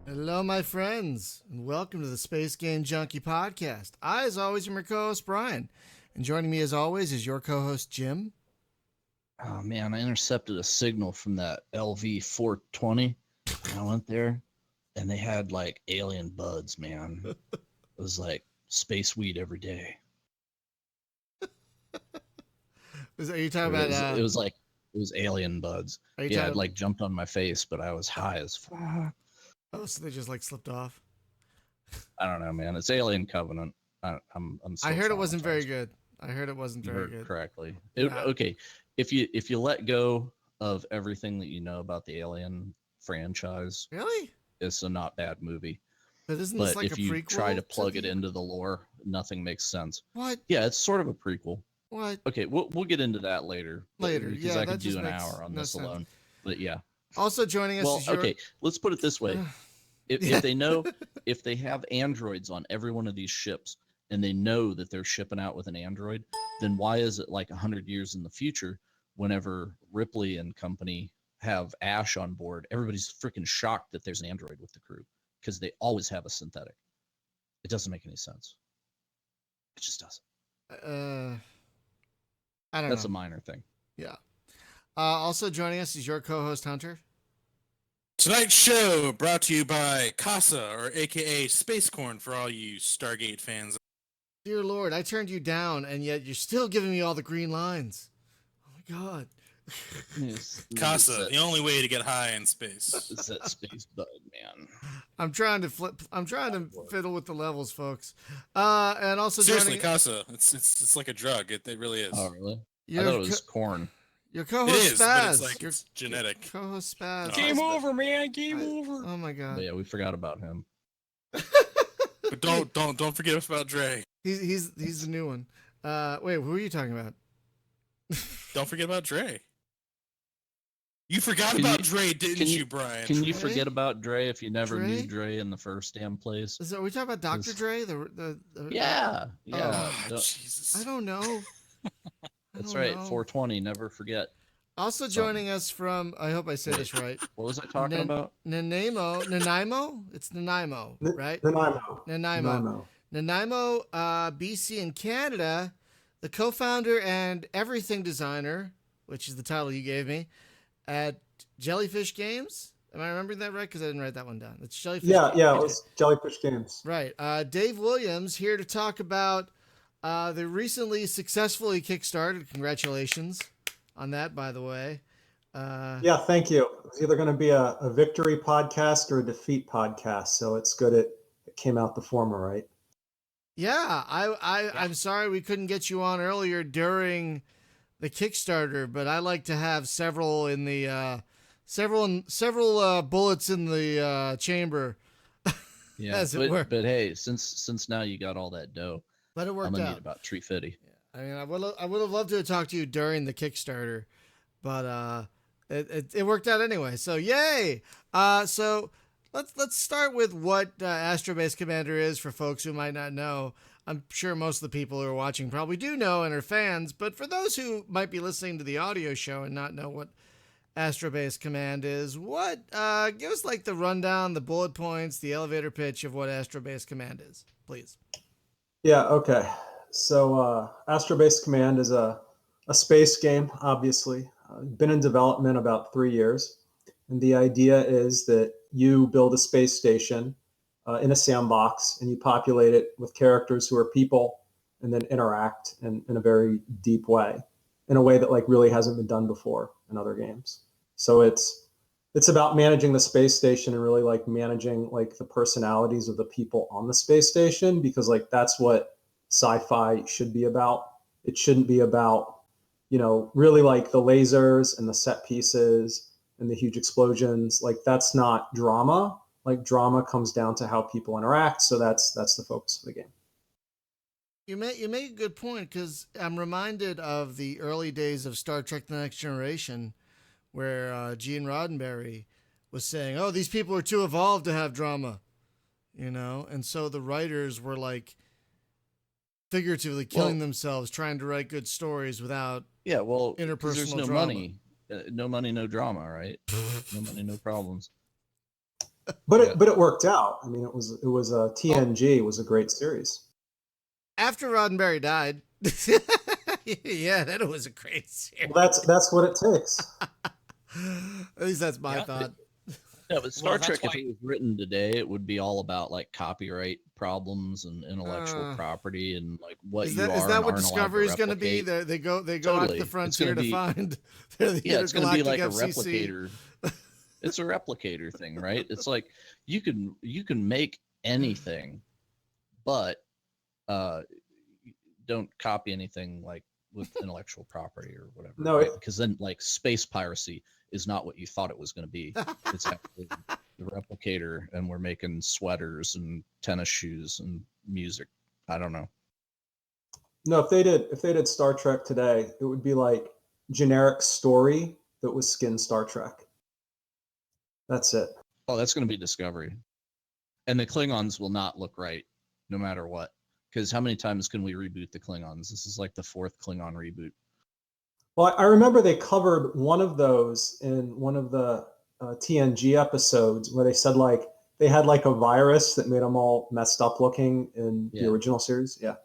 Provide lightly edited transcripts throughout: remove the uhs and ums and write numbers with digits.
Hello, my friends, and welcome to the Space Game Junkie Podcast. I, as always, am your co-host, Brian. And joining me, as always, is your co-host, Jim. Oh, man, I intercepted a signal from that LV-420. I went there, and they had, like, alien buds, man. It was like space weed every day. Are you talking about... It was alien buds. Yeah, it, like, jumped on my face, but I was high as fuck. Oh, so they just, like, slipped off? I don't know, man. It's Alien Covenant. I'm so I heard it wasn't very good. I heard it wasn't very good. Correctly. Okay, if you let go of everything that you know about the Alien franchise, really, it's a not bad movie. But isn't this like if a prequel? You try to plug it into the lore, nothing makes sense. What? Yeah, it's sort of a prequel. What? Okay, we'll get into that later. Later, because I could do an hour on this alone. But yeah. Also joining us. Is okay, let's put it this way. If they know, if they have androids on every one of these ships, and they know that they're shipping out with an android, then why is it like 100 years in the future, whenever Ripley and company have Ash on board, everybody's freaking shocked that there's an android with the crew, because they always have a synthetic. It doesn't make any sense. It just doesn't. I don't know. That's a minor thing. Yeah. Also joining us is your co-host, Hunter. Tonight's show brought to you by Casa, or aka Space Corn for all you Stargate fans. Dear Lord, I turned you down, and yet you're still giving me all the green lines. Oh my God. Casa, the only way to get high in space. It's that space bug, man. I'm trying to fiddle with the levels, folks. And also seriously, Casa, it's like a drug. It really is. Oh, really? I thought it was corn. Your co-host Spaz. It's genetic. Co-host Spaz. Game over, man. Game over. Oh my God. But yeah, we forgot about him. But don't forget about Dre. He's the new one. Wait, who are you talking about? Don't forget about Dre. You forgot about Dre, didn't you, Brian? Can you forget about Dre if you never knew Dre in the first damn place? Are we talking about Dr. Dre? Yeah. Oh, Jesus. I don't know. That's right. 420. Never forget. Also joining us from, I hope I said this right. What was I talking about? Nanaimo? It's Nanaimo, right? Nanaimo, BC in Canada, the co-founder and everything designer, which is the title you gave me, at Jellyfish Games. Am I remembering that right? Because I didn't write that one down. It's Jellyfish Games. Yeah, it was Jellyfish Games. Right. Dave Williams here to talk about the recently successfully Kickstarted. Congratulations on that, by the way. Yeah, thank you. It's either going to be a victory podcast or a defeat podcast, so it's good it came out the former, right? Yeah, I'm sorry we couldn't get you on earlier during the Kickstarter, but I like to have several in the several bullets in the chamber. Yeah, as it were. But hey, since now you got all that dough, but it worked I'm gonna out. need about $350. Yeah. I mean, I would have loved to have talked to you during the Kickstarter, but it worked out anyway. So yay! So let's start with what Astrobase Commander is for folks who might not know. I'm sure most of the people who are watching probably do know and are fans, but for those who might be listening to the audio show and not know what Astrobase Command is, give us like the rundown, the bullet points, the elevator pitch of what Astrobase Command is, please. Yeah, okay. So Astrobase Command is a space game, obviously. Been in development about 3 years. And the idea is that you build a space station in a sandbox, and you populate it with characters who are people, and then interact in a very deep way, in a way that like really hasn't been done before in other games. So it's about managing the space station and really like managing like the personalities of the people on the space station, because like that's what sci-fi should be about. It shouldn't be about, really like the lasers and the set pieces and the huge explosions. Like that's not drama. Like drama comes down to how people interact. So that's the focus of the game. You make a good point, because I'm reminded of the early days of Star Trek: The Next Generation, where Gene Roddenberry was saying, "Oh, these people are too evolved to have drama," and so the writers were like figuratively killing themselves trying to write good stories without Yeah, well, 'cause interpersonal there's no drama. money. No money, no drama, right? No money, no problems. But Yeah. it worked out. I mean, it was TNG was a great series. After Roddenberry died, yeah, that was a great series. Well, that's what it takes. At least that's my Yeah. thought. Yeah, but Star that's Trek, if why- it was written today, it would be all about like copyright problems and intellectual Uh, property and like what Is you that are is that and what aren't allowed Discovery to is going to be? replicate. They go out to Totally. the It's frontier gonna to be find they're the yeah, it's going to be intergalactic like a FCC. replicator. It's a replicator thing, right? It's like you can make anything, but don't copy anything like with intellectual property or whatever. No, right? Because then like space piracy is not what you thought it was going to be. It's actually the replicator, and we're making sweaters and tennis shoes and music. I don't know. No, if they did Star Trek today, it would be like generic story that was skin Star Trek. That's it. Oh, that's going to be Discovery, and the Klingons will not look right no matter what. Because how many times can we reboot the Klingons? This is like the 4th Klingon reboot. Well, I remember they covered one of those in one of the TNG episodes where they said like they had like a virus that made them all messed up looking in the Yeah. original series. Yeah.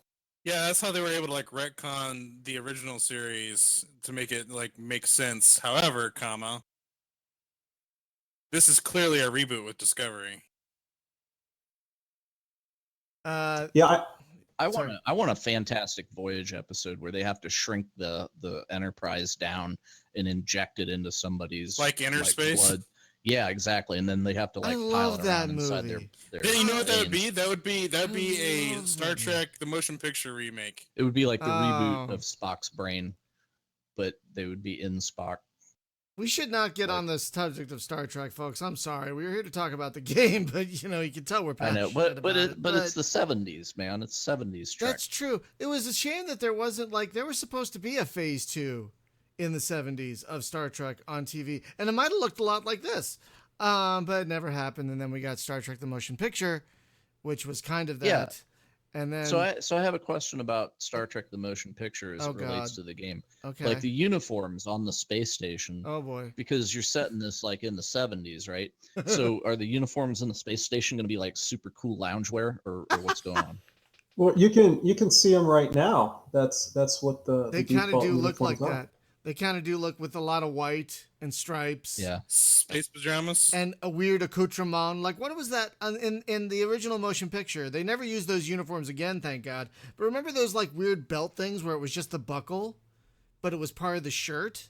Yeah, that's how they were able to like retcon the original series to make it like make sense. However, this is clearly a reboot with Discovery. Yeah. I Sorry. want a Fantastic Voyage episode where they have to shrink the Enterprise down and inject it into somebody's Like Inner Space? blood. Yeah, exactly. And then they have to I like love pilot that around inside movie. their Yeah, you know what that would veins. be? That would be I a love Star that Trek the motion picture remake. It would be like the reboot Oh. of Spock's brain, but they would be in Spock. We should not get on the subject of Star Trek, folks. I'm sorry. We were here to talk about the game, but you know, you can tell we're I passionate know, but about it. it's the 70s, man. It's 70s Trek. That's true. It was a shame that there wasn't like there was supposed to be a phase 2 in the 70s of Star Trek on TV, and it might have looked a lot like this. But it never happened, and then we got Star Trek the Motion Picture, which was kind of that. Yeah. And then So I have a question about Star Trek the Motion Picture as Oh, it relates God. to the game. okay. Like the uniforms on the space station. Oh boy. Because you're setting this like in the 70s, right? So are the uniforms in the space station going to be like super cool loungewear or what's going on? Well, you can see them right now. That's what They the kind of default do look like uniforms are. that. They kind of do look with a lot of white and stripes. Yeah. Space pajamas. And a weird accoutrement. Like, what was that in the original motion picture? They never used those uniforms again, thank God. But remember those like weird belt things where it was just the buckle, but it was part of the shirt?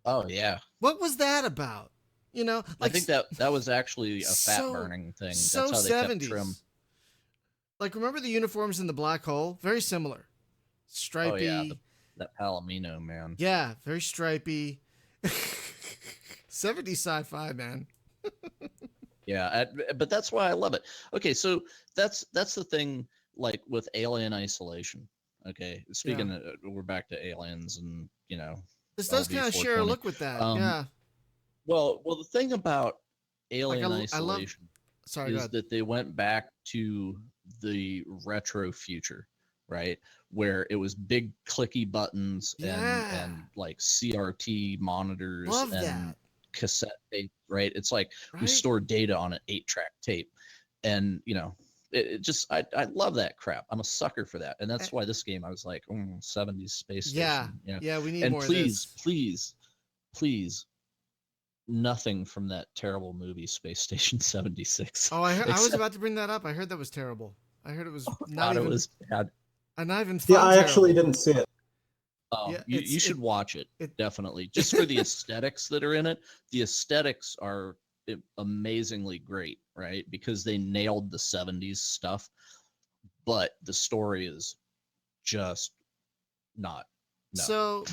Oh yeah. What was that about? You know, like I think that was actually a fat so- burning thing. That's so how they 70s. kept trim. Like, remember the uniforms in the black hole? Very similar. Stripey. Oh yeah, that Palomino, man. Yeah, very stripey. 70s sci-fi, man. Yeah, but that's why I love it. Okay, so that's the thing like with Alien Isolation. Okay, speaking of, we're back to aliens and, you know, This does kind of share a LV-420. look with that. Um, yeah. Well, the thing about Alien I love- Isolation Sorry, go is ahead. that they went back to the retro future, right? Where it was big clicky buttons Yeah. and like CRT monitors Love and that. cassette tape, right? It's like we Right? stored data on an 8-track tape. And, you know, it just, I love that crap. I'm a sucker for that. And that's why this game, I was like, 70s space Yeah. station. Yeah. Yeah, we need And more please, of this. please, nothing from that terrible movie Space Station 76. Oh, I was Except about to bring that up. I heard that was terrible. I heard it was God, not even it was bad. not even fun. Yeah, I actually terrible. didn't see it. Yeah, You should watch it, it- definitely, just for the aesthetics that are in it. The aesthetics are amazingly great, right? Because they nailed the 70s stuff, but the story is just not. No.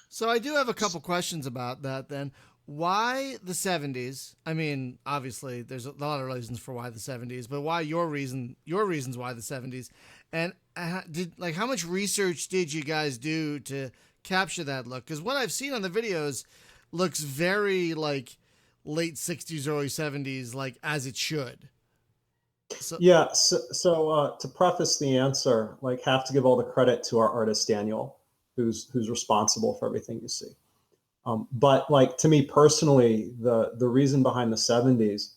So I do have a couple questions about that then. Why the 70s? I mean, obviously there's a lot of reasons for why the 70s, but why your reasons why the 70s? And how much research did you guys do to capture that look? Cuz what I've seen on the videos looks very like late 60s early 70s like as it should. Yeah. So to preface the answer, like, have to give all the credit to our artist Daniel, who's responsible for everything you see. But like, to me personally, the reason behind the 70s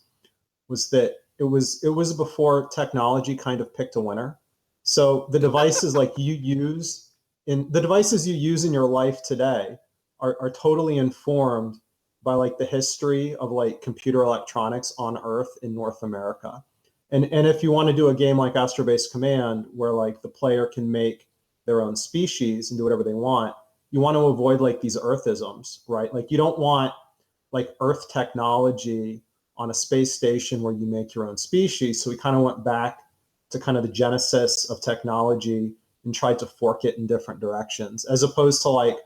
was that it was before technology kind of picked a winner. So the devices the devices you use in your life today are totally informed by like the history of like computer electronics on Earth in North America. And if you want to do a game like Astrobase Command, where like the player can make their own species and do whatever they want, you want to avoid like these Earthisms, right? Like, you don't want like Earth technology on a space station where you make your own species. So we kind of went back to kind of the genesis of technology and tried to fork it in different directions, as opposed to like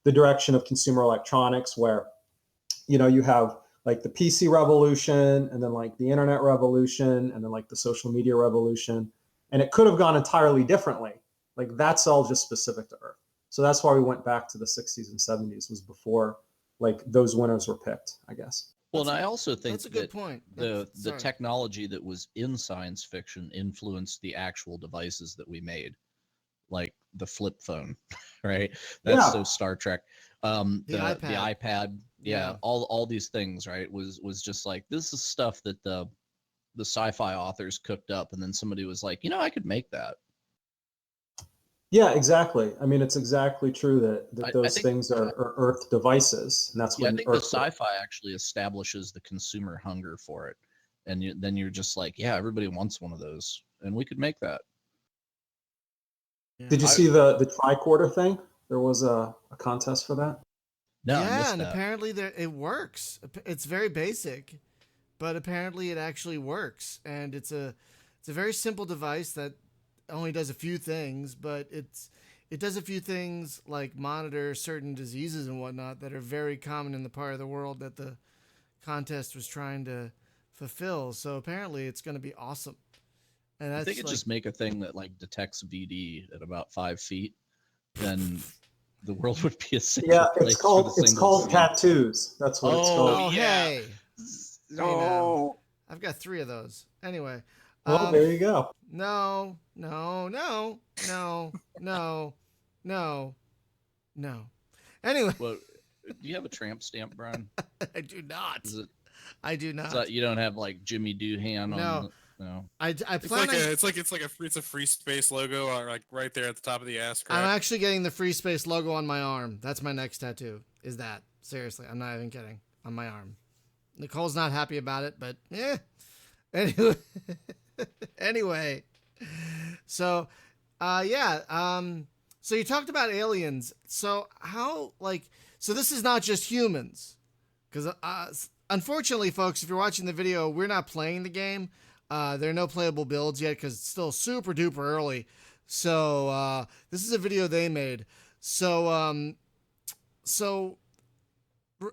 the direction of consumer electronics, where, you have like the PC revolution, and then like the internet revolution, and then like the social media revolution. And it could have gone entirely differently. Like, that's all just specific to Earth. So that's why we went back to the 60s and 70s, was before like those winners were picked, I guess. Well, and I also think That's a good that point. the Sorry. technology that was in science fiction influenced the actual devices that we made, like the flip phone, right? That's Yeah. so Star Trek. The iPad, Yeah. all these things, right? Was just like, this is stuff that the sci-fi authors cooked up, and then somebody was like, I could make that. Yeah, exactly. I mean, it's exactly true that I those think things are Earth devices, and that's Yeah, I what think the Earth. sci-fi actually establishes the consumer hunger for it, and then you're just like, yeah, everybody wants one of those, and we could make that. Yeah. Did you see the tricorder thing? There was a contest for that. No, I Yeah, missed and that. apparently it works. It's very basic, but apparently it actually works, and it's a very simple device that only does a few things, but it does a few things like monitor certain diseases and whatnot that are very common in the part of the world that the contest was trying to fulfill. So apparently it's going to be awesome. And If that's they could like, just make a thing that like detects VD at about 5 feet, then the world would be a safer Yeah, place for the it's single called scene. tattoos. That's what it's called. oh, yeah. hey, Oh, I've got 3 of those. Anyway, Well, there you go. no, no, no, no, no, no, no. Anyway, Well, do you have a tramp stamp, Brian? I do not. Is it I do so not. you don't have like Jimmy Doohan on No, the, no? I it's plan like on. it's a free space logo, like right there at the top of the ass I'm crack. actually getting the Free Space logo on my arm. That's my next tattoo. Is that seriously? I'm not even kidding. On my arm. Nicole's not happy about it, but yeah. Anyway, anyway. So, yeah. So you talked about aliens. So how so this is not just humans, because unfortunately, folks, if you're watching the video, we're not playing the game. There are no playable builds yet because it's still super duper early. So this is a video they made. So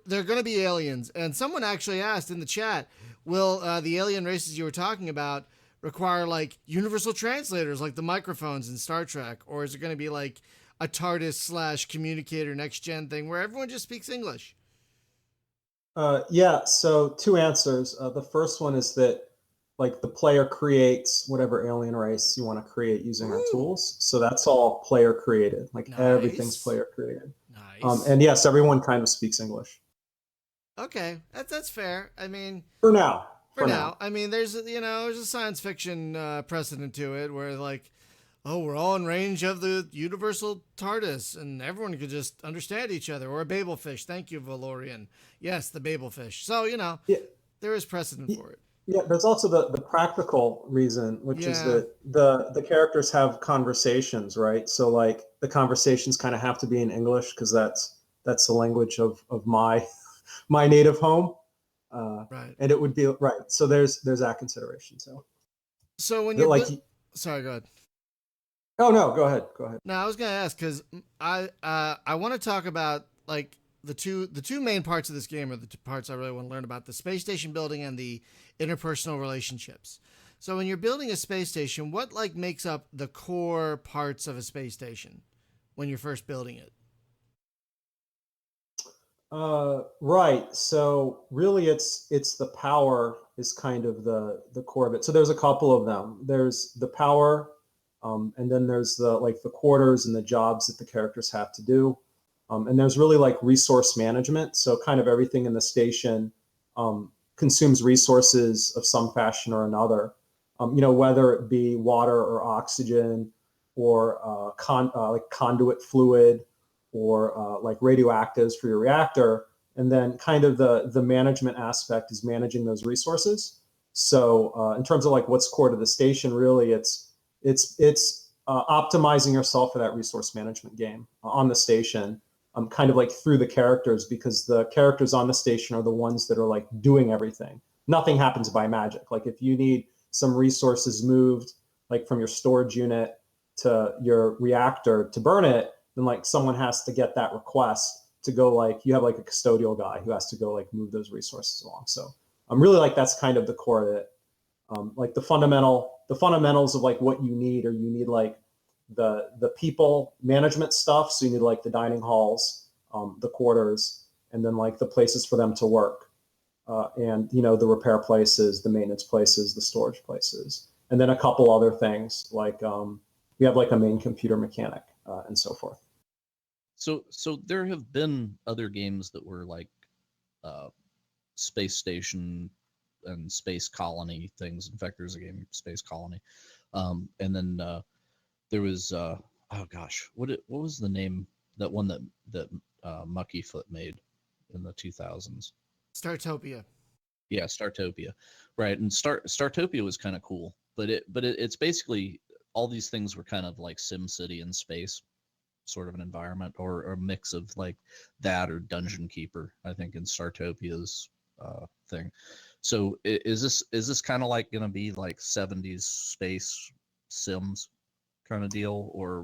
they're going to be aliens, and someone actually asked in the chat, will the alien races you were talking about require like universal translators like the microphones in Star Trek, or is it going to be like a TARDIS / communicator next gen thing where everyone just speaks English? Yeah, so 2 answers. The first one is that like the player creates whatever alien race you want to create using our tools. So that's all player created. Like, everything's Nice. player created. Nice. And yes, everyone kind of speaks English Okay, that's fair. I mean, for now. for now. I mean, there's a science fiction precedent to it where like, oh, we're all in range of the universal TARDIS, and everyone could just understand each other. Or a Babelfish. Thank you, Valorian. Yes, the Babelfish. So Yeah, there is precedent for it. yeah. There's also the practical reason, which is Yeah. that the characters have conversations, right? So like the conversations kind of have to be in English, because that's the language of my my native home. Right. And it would be right. So there's that consideration. So when That, you're like, sorry, go ahead. oh no, go ahead. No, I was gonna ask because I want to talk about like the two main parts of this game are the 2 parts I really want to learn about: the space station building and the interpersonal relationships. So when you're building a space station, what like makes up the core parts of a space station when you're first building it? Right. So really, it's the power is kind of the core of it. So there's a couple of them. There's the power, and then there's the quarters and the jobs that the characters have to do. And there's really like resource management. So kind of everything in the station consumes resources of some fashion or another. Whether it be water or oxygen or like conduit fluid or like radioactives for your reactor. And then kind of the management aspect is managing those resources. So in terms of like what's core to the station, really it's optimizing yourself for that resource management game on the station, kind of like through the characters, because the characters on the station are the ones that are like doing everything. Nothing happens by magic. Like if you need some resources moved, like from your storage unit to your reactor to burn it, then like someone has to get that request to go, like you have like a custodial guy who has to go like move those resources along. So I'm really like that's kind of the core of it. Like the fundamentals of like what you need, or you need like the people management stuff. So you need like the dining halls, the quarters, and then like the places for them to work, and the repair places, the maintenance places, the storage places, and then a couple other things like we have like a main computer mechanic and so forth. So there have been other games that were like space station and space colony things. In fact, there's a game Space Colony, and then there was oh gosh, what was the name, that one that Muckyfoot made in the 2000s? Startopia. Yeah, Startopia, right? And Startopia was kind of cool, but it's basically all these things were kind of like Sim City in space sort of an environment, or a mix of like that or Dungeon Keeper, I think, in Startopia's thing. So is this kind of like going to be like 70s space Sims kind of deal, or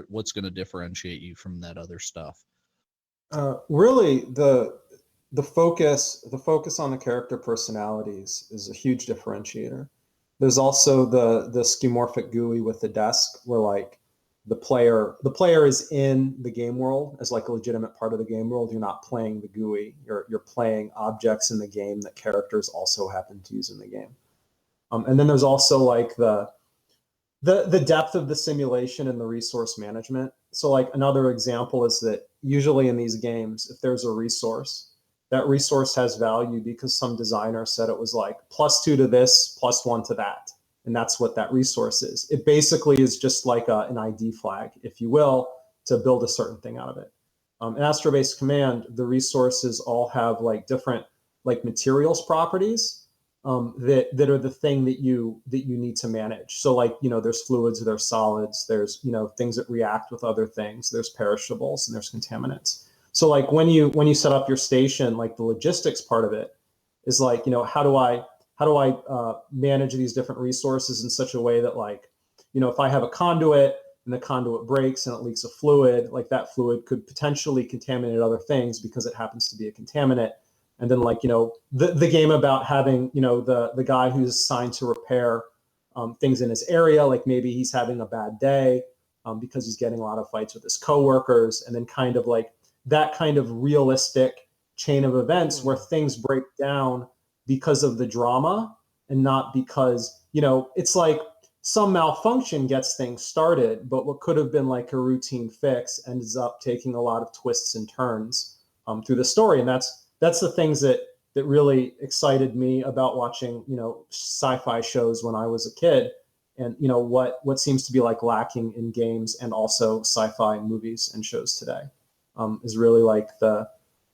what's going to differentiate you from that other stuff? Really, the focus on the character personalities is a huge differentiator. There's also the skeuomorphic GUI with the desk, where like the player is in the game world as like a legitimate part of the game world. You're not playing the GUI. You're playing objects in the game that characters also happen to use in the game. And then there's also like the depth of the simulation and the resource management. So like another example is that usually in these games, if there's a resource, that resource has value because some designer said it was like +2 to this, +1 to that. And that's what that resource is. It basically is just like an ID flag, if you will, to build a certain thing out of it. In Astrobase Command, the resources all have like different like materials properties that are the thing that you need to manage. So like, there's fluids, there's solids, there's, things that react with other things, there's perishables, and there's contaminants. So like when you set up your station, like the logistics part of it is like, how do I manage these different resources in such a way that like, if I have a conduit and the conduit breaks and it leaks a fluid, like that fluid could potentially contaminate other things because it happens to be a contaminant. And then like, the game about having, the guy who's assigned to repair things in his area, like maybe he's having a bad day because he's getting a lot of fights with his coworkers, and then kind of like that kind of realistic chain of events where things break down because of the drama and not because, it's like some malfunction gets things started, but what could have been like a routine fix ends up taking a lot of twists and turns through the story. And that's the things that really excited me about watching, sci-fi shows when I was a kid, and what seems to be like lacking in games and also sci-fi movies and shows today is really like the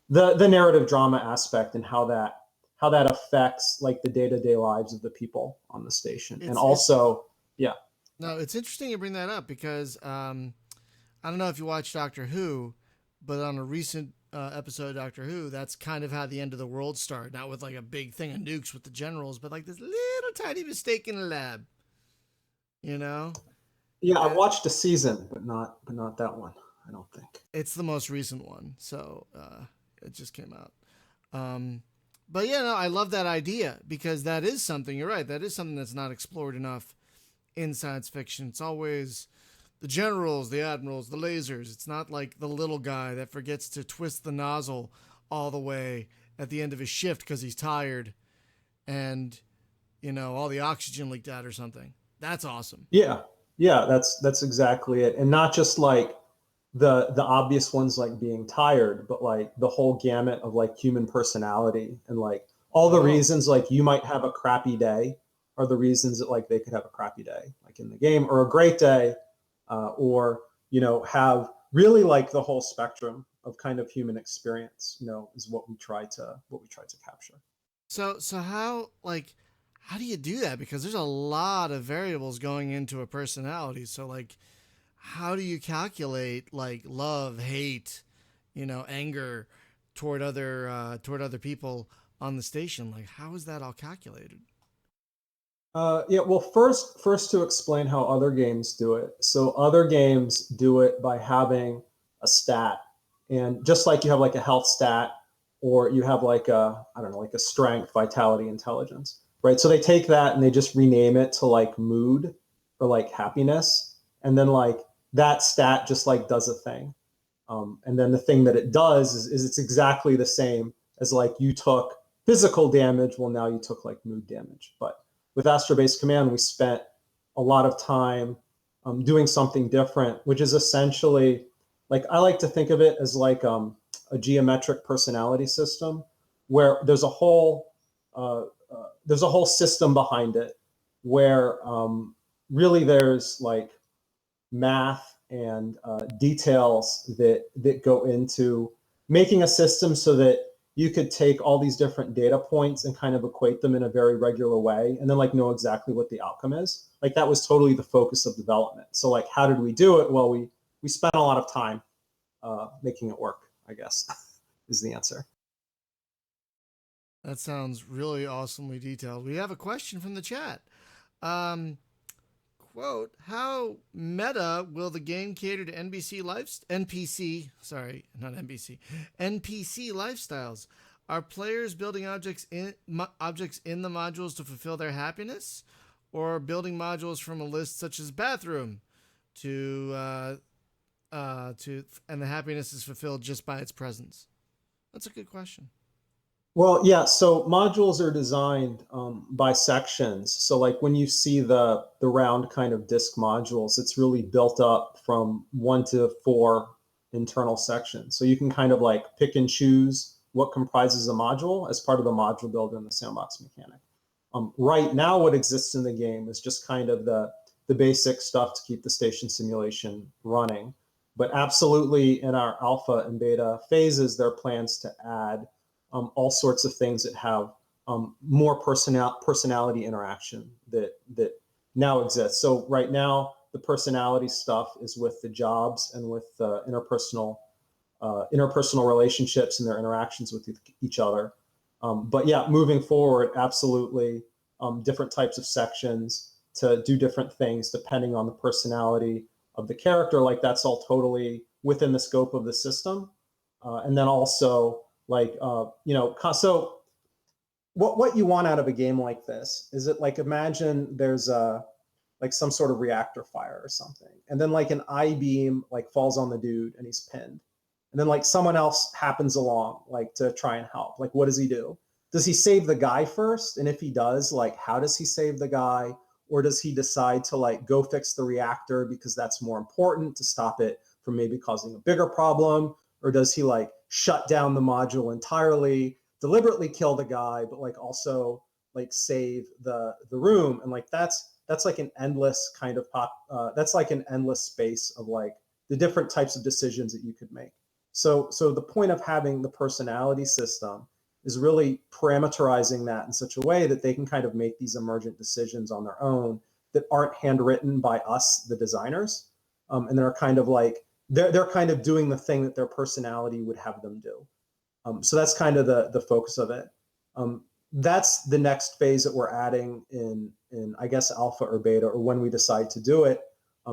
narrative drama aspect and how that affects like the day-to-day lives of the people on the station. And also, yeah. No, it's interesting you bring that up because I don't know if you watch Doctor Who, but on a recent episode of Doctor Who, that's kind of how the end of the world started. Not with like a big thing of nukes with the generals, but like this little tiny mistake in the lab. Yeah, I watched a season, but not that one, I don't think. It's the most recent one, so it just came out. But yeah, no, I love that idea because that is something. You're right. That is something that's not explored enough in science fiction. It's always the generals, the admirals, the lasers. It's not like the little guy that forgets to twist the nozzle all the way at the end of his shift because he's tired and all the oxygen leaked out or something. That's awesome. Yeah, yeah, that's exactly it, and not just like the obvious ones like being tired, but like the whole gamut of like human personality and like all the Oh, reasons like you might have a crappy day are the reasons that like they could have a crappy day like in the game, or a great day, or have really like the whole spectrum of kind of human experience, is what we try to capture. so how do you do that? Because there's a lot of variables going into a personality. So like, how do you calculate like love, hate, anger toward other people on the station? Like, how is that all calculated? Yeah, well, first to explain how other games do it. So other games do it by having a stat, and just like you have like a health stat, or you have like a, I don't know, like a strength, vitality, intelligence, right? So they take that and they just rename it to like mood or like happiness, and then like that stat just like does a thing, and then the thing that it does is it's exactly the same as like you took physical damage. Well, now you took like mood damage. But with Astrobase Command, we spent a lot of time doing something different, which is essentially like I like to think of it as like a geometric personality system, where there's a whole system behind it, where really there's like math and details that go into making a system so that you could take all these different data points and kind of equate them in a very regular way, and then like know exactly what the outcome is. Like that was totally the focus of development. So like, how did we do it? Well, we spent a lot of time making it work, I guess, is the answer. That sounds really awesomely detailed. We have a question from the chat. Um, Quote, how meta will the game cater to NPC, sorry, not NBC, NPC lifestyles? Are players building objects in the modules to fulfill their happiness, or building modules from a list such as bathroom and the happiness is fulfilled just by its presence? That's a good question. Well, yeah. So modules are designed by sections. So like when you see the round kind of disk modules, it's really built up from 1 to 4 internal sections. So you can kind of like pick and choose what comprises a module as part of the module builder and the sandbox mechanic. Right now, what exists in the game is just kind of the basic stuff to keep the station simulation running. But absolutely, in our alpha and beta phases, there are plans to add all sorts of things that have more personality interaction that now exists. So right now, the personality stuff is with the jobs and with interpersonal relationships and their interactions with each other. But yeah, moving forward, absolutely, different types of sections to do different things depending on the personality of the character. Like that's all totally within the scope of the system. And then also like, so what you want out of a game like this is it like, imagine there's like some sort of reactor fire or something, and then like an I-beam like falls on the dude and he's pinned, and then like someone else happens along like to try and help. Like what does he do? Does he save the guy first? And if he does, like how does he save the guy? Or does he decide to like go fix the reactor because that's more important to stop it from maybe causing a bigger problem? Or does he like shut down the module entirely, deliberately kill the guy, but like also like save the room? And like that's like an endless kind of that's like an endless space of like the different types of decisions that you could make. So the point of having the personality system is really parameterizing that in such a way that they can kind of make these emergent decisions on their own that aren't handwritten by us, the designers, and they're kind of like they're kind of doing the thing that their personality would have them do. So that's kind of the focus of it. That's the next phase that we're adding in I guess alpha or beta, or when we decide to do it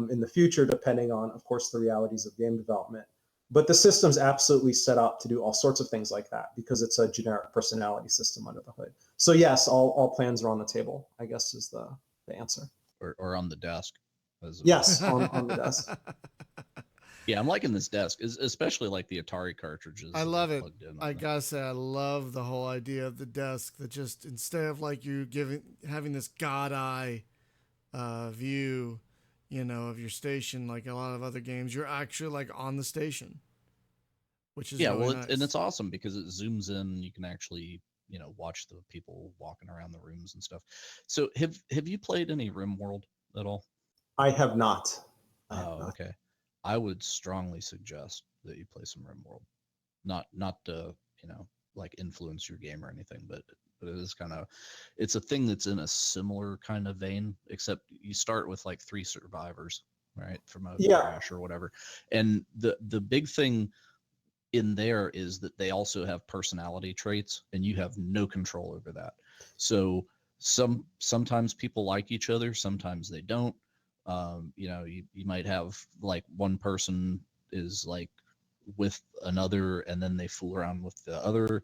in the future, depending on, of course, the realities of game development. But the system's absolutely set up to do all sorts of things like that because it's a generic personality system under the hood. So yes, all plans are on the table, I guess is the answer. Or on the desk. Yes, on the desk. Yeah, I'm liking this desk, especially like the Atari cartridges. I that love are it. plugged in on I there. gotta say, I love the whole idea of the desk that just instead of like you having this god eye view, of your station like a lot of other games, you're actually like on the station, which is Yeah, really well, nice. it's awesome because it zooms in. You can actually, watch the people walking around the rooms and stuff. So, have you played any RimWorld at all? I have not. I have Oh, not. okay. I would strongly suggest that you play some RimWorld. Not to, like influence your game or anything, but it is it's a thing that's in a similar kind of vein, except you start with like 3 survivors, right, from a Yeah. crash or whatever. And the big thing in there is that they also have personality traits and you have no control over that. So sometimes people like each other, sometimes they don't. You might have like one person is like with another and then they fool around with the other,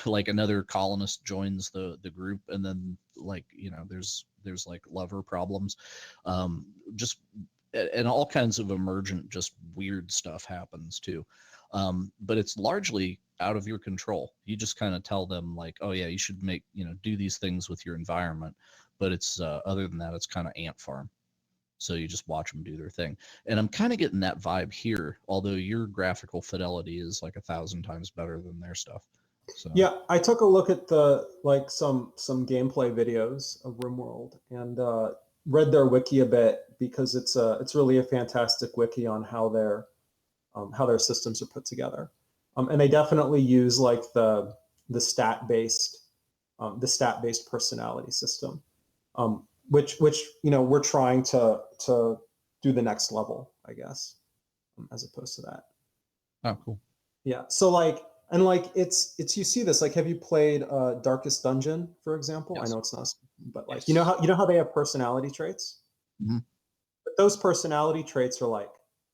like another colonist joins the group and then like, there's like lover problems. Just and all kinds of emergent just weird stuff happens too. But it's largely out of your control. You just kind of tell them like, oh yeah, you should do these things with your environment. But it's other than that, it's kind of ant farm. So you just watch them do their thing. And I'm kind of getting that vibe here, although your graphical fidelity is like 1,000 times better than their stuff. So Yeah, I took a look at some gameplay videos of RimWorld and read their wiki a bit because it's really a fantastic wiki on how their systems are put together, and they definitely use like the stat based personality system, which we're trying to do the next level, I guess, as opposed to that. oh cool. Yeah. So like, and like it's you see this, like, have you played Darkest Dungeon, for example? I Yes. know it's not, but like, Yes. you know how they have personality traits? Mm-hmm. But those personality traits are like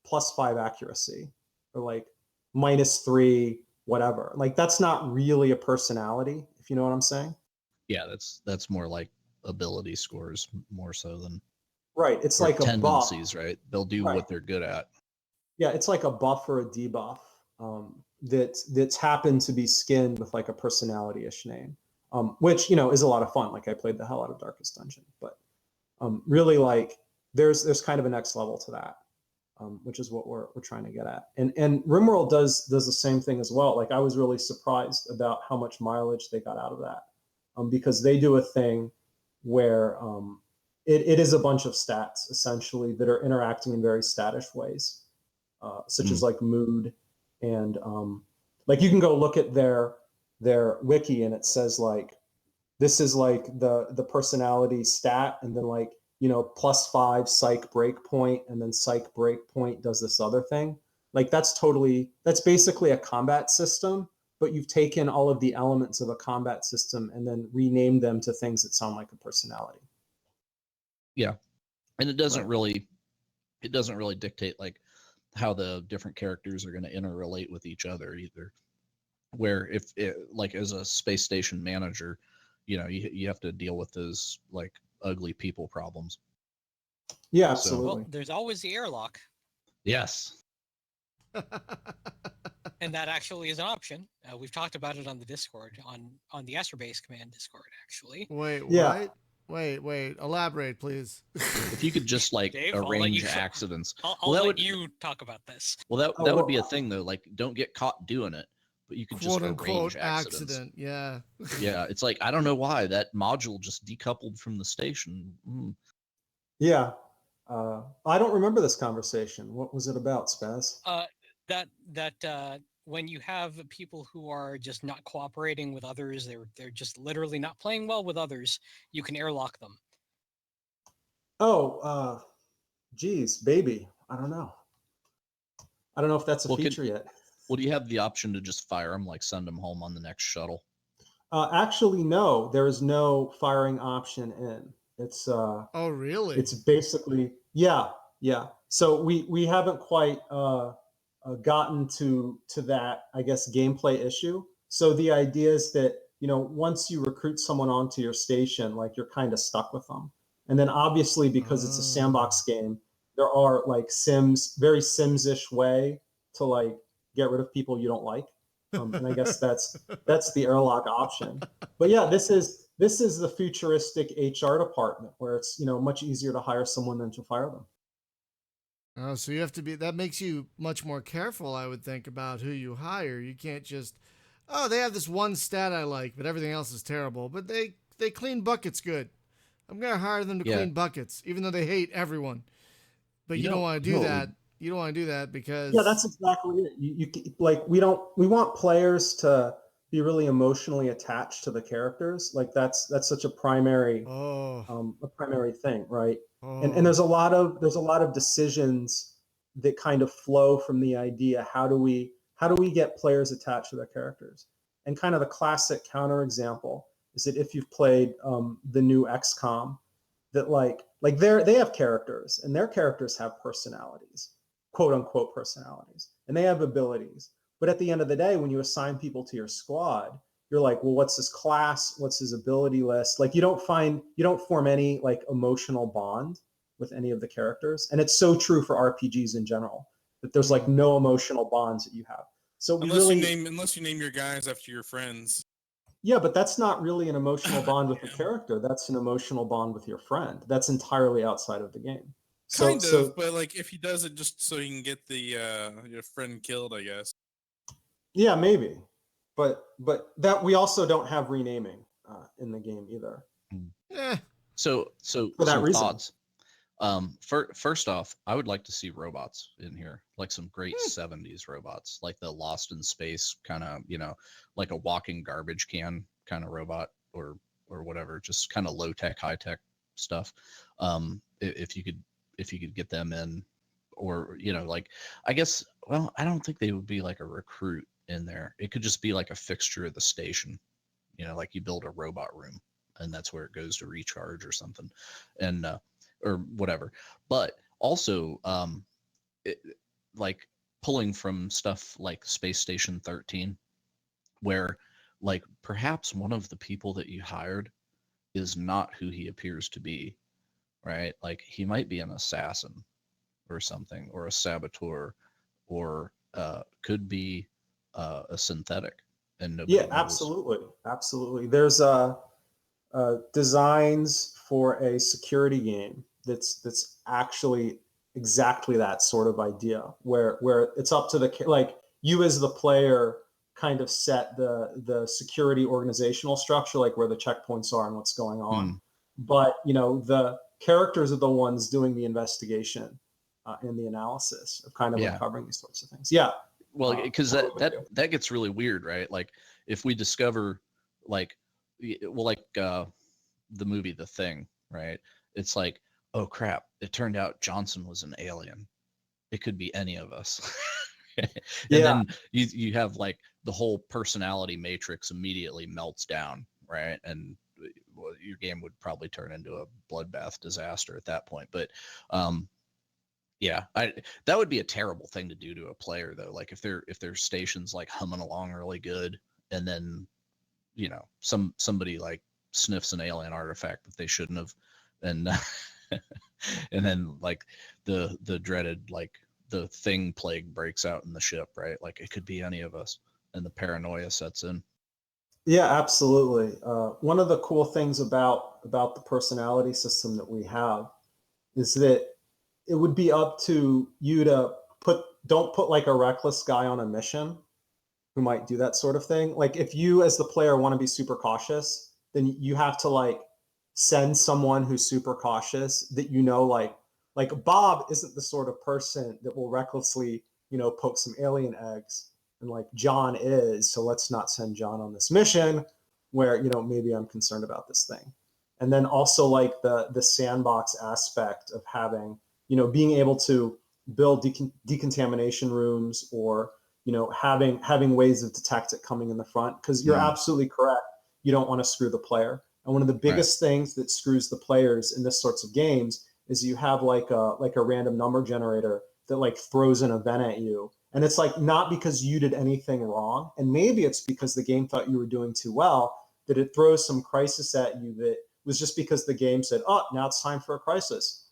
+5 accuracy or like -3 whatever. Like that's not really a personality, if you know what I'm saying. Yeah, that's more like ability scores more so than Right. It's or like a buff. tendencies, right? They'll do Right. what they're good at. Yeah, it's like a buff or a debuff, that's happened to be skinned with like a personality-ish name, which is a lot of fun. Like I played the hell out of Darkest Dungeon, but really like there's kind of a next level to that, which is what we're trying to get at. And RimWorld does the same thing as well. Like I was really surprised about how much mileage they got out of that, because they do a thing where it is a bunch of stats essentially that are interacting in very statish ways, such as like mood and like you can go look at their wiki and it says like this is like the personality stat and then like +5 psych breakpoint and then psych breakpoint does this other thing. Like that's basically a combat system, but you've taken all of the elements of a combat system and then renamed them to things that sound like a personality. Yeah. And it doesn't Right. really dictate like how the different characters are going to interrelate with each other either. Where if it, like as a space station manager, you have to deal with those like ugly people problems. Yeah, So absolutely. Well, there's always the airlock, yes. and that actually is an option. We've talked about it on the Discord, on the Astrobase Command Discord, actually. Wait, Yeah. what? Wait. Elaborate, please. If you could just like Dave, arrange accidents. I'll let you talk about this. Well, Oh, that would be a well, thing though. Like, don't get caught doing it, but you could just Quote arrange unquote accidents. accident. Yeah. Yeah, it's like I don't know why that module just decoupled from the station. yeah. I don't remember this conversation. What was it about, Spaz? That when you have people who are just not cooperating with others, they're just literally not playing well with others, you can airlock them. Oh, geez, baby. I don't know. I don't know if that's a feature yet. Well, do you have the option to just fire them, like send them home on the next shuttle? Actually, no. There is no firing option in. It's Oh, really? it's basically yeah. So we haven't quite gotten to that, I guess, gameplay issue. So the idea is that once you recruit someone onto your station, like you're kind of stuck with them. And then obviously because it's a sandbox game, there are like very Sims-ish way to like get rid of people you don't like. And I guess that's the airlock option. But yeah, this is the futuristic HR department where it's, much easier to hire someone than to fire them. Oh, so you have to be, that makes you much more careful, I would think, about who you hire. You can't just, oh, they have this one stat I like, but everything else is terrible. But they clean buckets good. I'm going to hire them to clean buckets, even though they hate everyone. But you don't want to do that. You don't want to do that because yeah, that's exactly it. You like we want players to be really emotionally attached to the characters. Like that's such a primary thing, right? And there's a lot of decisions that kind of flow from the idea how do we get players attached to their characters. And kind of the classic counterexample is that if you've played the new XCOM, that like they have characters and their characters have personalities, quote unquote personalities, and they have abilities. But at the end of the day, when you assign people to your squad, you're like, well, what's his class? What's his ability list? Like you don't form any like emotional bond with any of the characters. And it's so true for RPGs in general, that there's like no emotional bonds that you have. So unless you name your guys after your friends. Yeah, but that's not really an emotional bond with the character. That's an emotional bond with your friend. That's entirely outside of the game. Kind of, but like if he does it just so he can get the your friend killed, I guess. Yeah, maybe, but that we also don't have renaming in the game either. Yeah. So for that reason. Thoughts. First off, I would like to see robots in here, like some great 70s robots, like the Lost in Space kind of, like a walking garbage can kind of robot or whatever, just kind of low tech, high tech stuff. If you could get them in, or like, I guess, well, I don't think they would be like a recruit in there. It could just be like a fixture of the station, like you build a robot room and that's where it goes to recharge or something, and or whatever. But also like pulling from stuff like Space Station 13, where like perhaps one of the people that you hired is not who he appears to be, right? Like he might be an assassin or something, or a saboteur, or could be a synthetic, and nobody knows. Absolutely. There's designs for a security game that's actually exactly that sort of idea, where it's up to like you as the player kind of set the security organizational structure, like where the checkpoints are and what's going on. But the characters are the ones doing the investigation and the analysis of kind of uncovering these sorts of things. Yeah. Well, because that gets really weird, right? Like if we discover like the movie The Thing, right? It's like, oh crap, it turned out Johnson was an alien. It could be any of us. And then you have like the whole personality matrix immediately melts down, right? And your game would probably turn into a bloodbath disaster at that point. But that would be a terrible thing to do to a player though. Like if their station's like humming along really good, and then somebody like sniffs an alien artifact that they shouldn't have, and and then like the dreaded like the thing plague breaks out in the ship, right? Like it could be any of us, and the paranoia sets in. Yeah, absolutely. One of the cool things about the personality system that we have is that it would be up to you to don't put like a reckless guy on a mission who might do that sort of thing. Like if you as the player want to be super cautious, then you have to like send someone who's super cautious that like Bob isn't the sort of person that will recklessly, poke some alien eggs, and like John is, so let's not send John on this mission where, maybe I'm concerned about this thing. And then also like the sandbox aspect of having, being able to build decontamination rooms, or having ways of detect it coming in the front, because you're absolutely correct. You don't want to screw the player. And one of the biggest things that screws the players in this sorts of games is you have like a random number generator that like throws an event at you. And it's like not because you did anything wrong, and maybe it's because the game thought you were doing too well, that it throws some crisis at you that was just because the game said, oh, now it's time for a crisis.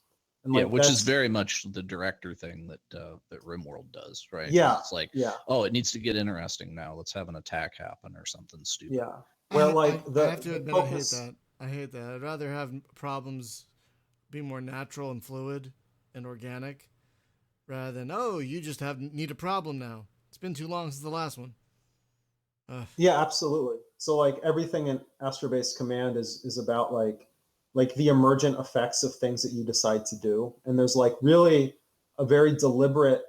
And Yeah, like which is that's very much the director thing that that RimWorld does, right? 'Cause yeah, it's like, yeah, oh, it needs to get interesting now. Let's have an attack happen or something stupid. yeah. Where like I have to the admit, I hate focus. that. I hate that. I'd rather have problems be more natural and fluid and organic rather than, oh, you just need a problem now. It's been too long since the last one. Ugh. Yeah, absolutely. So like everything in Astrobase Command is about like the emergent effects of things that you decide to do. And there's like really a very deliberate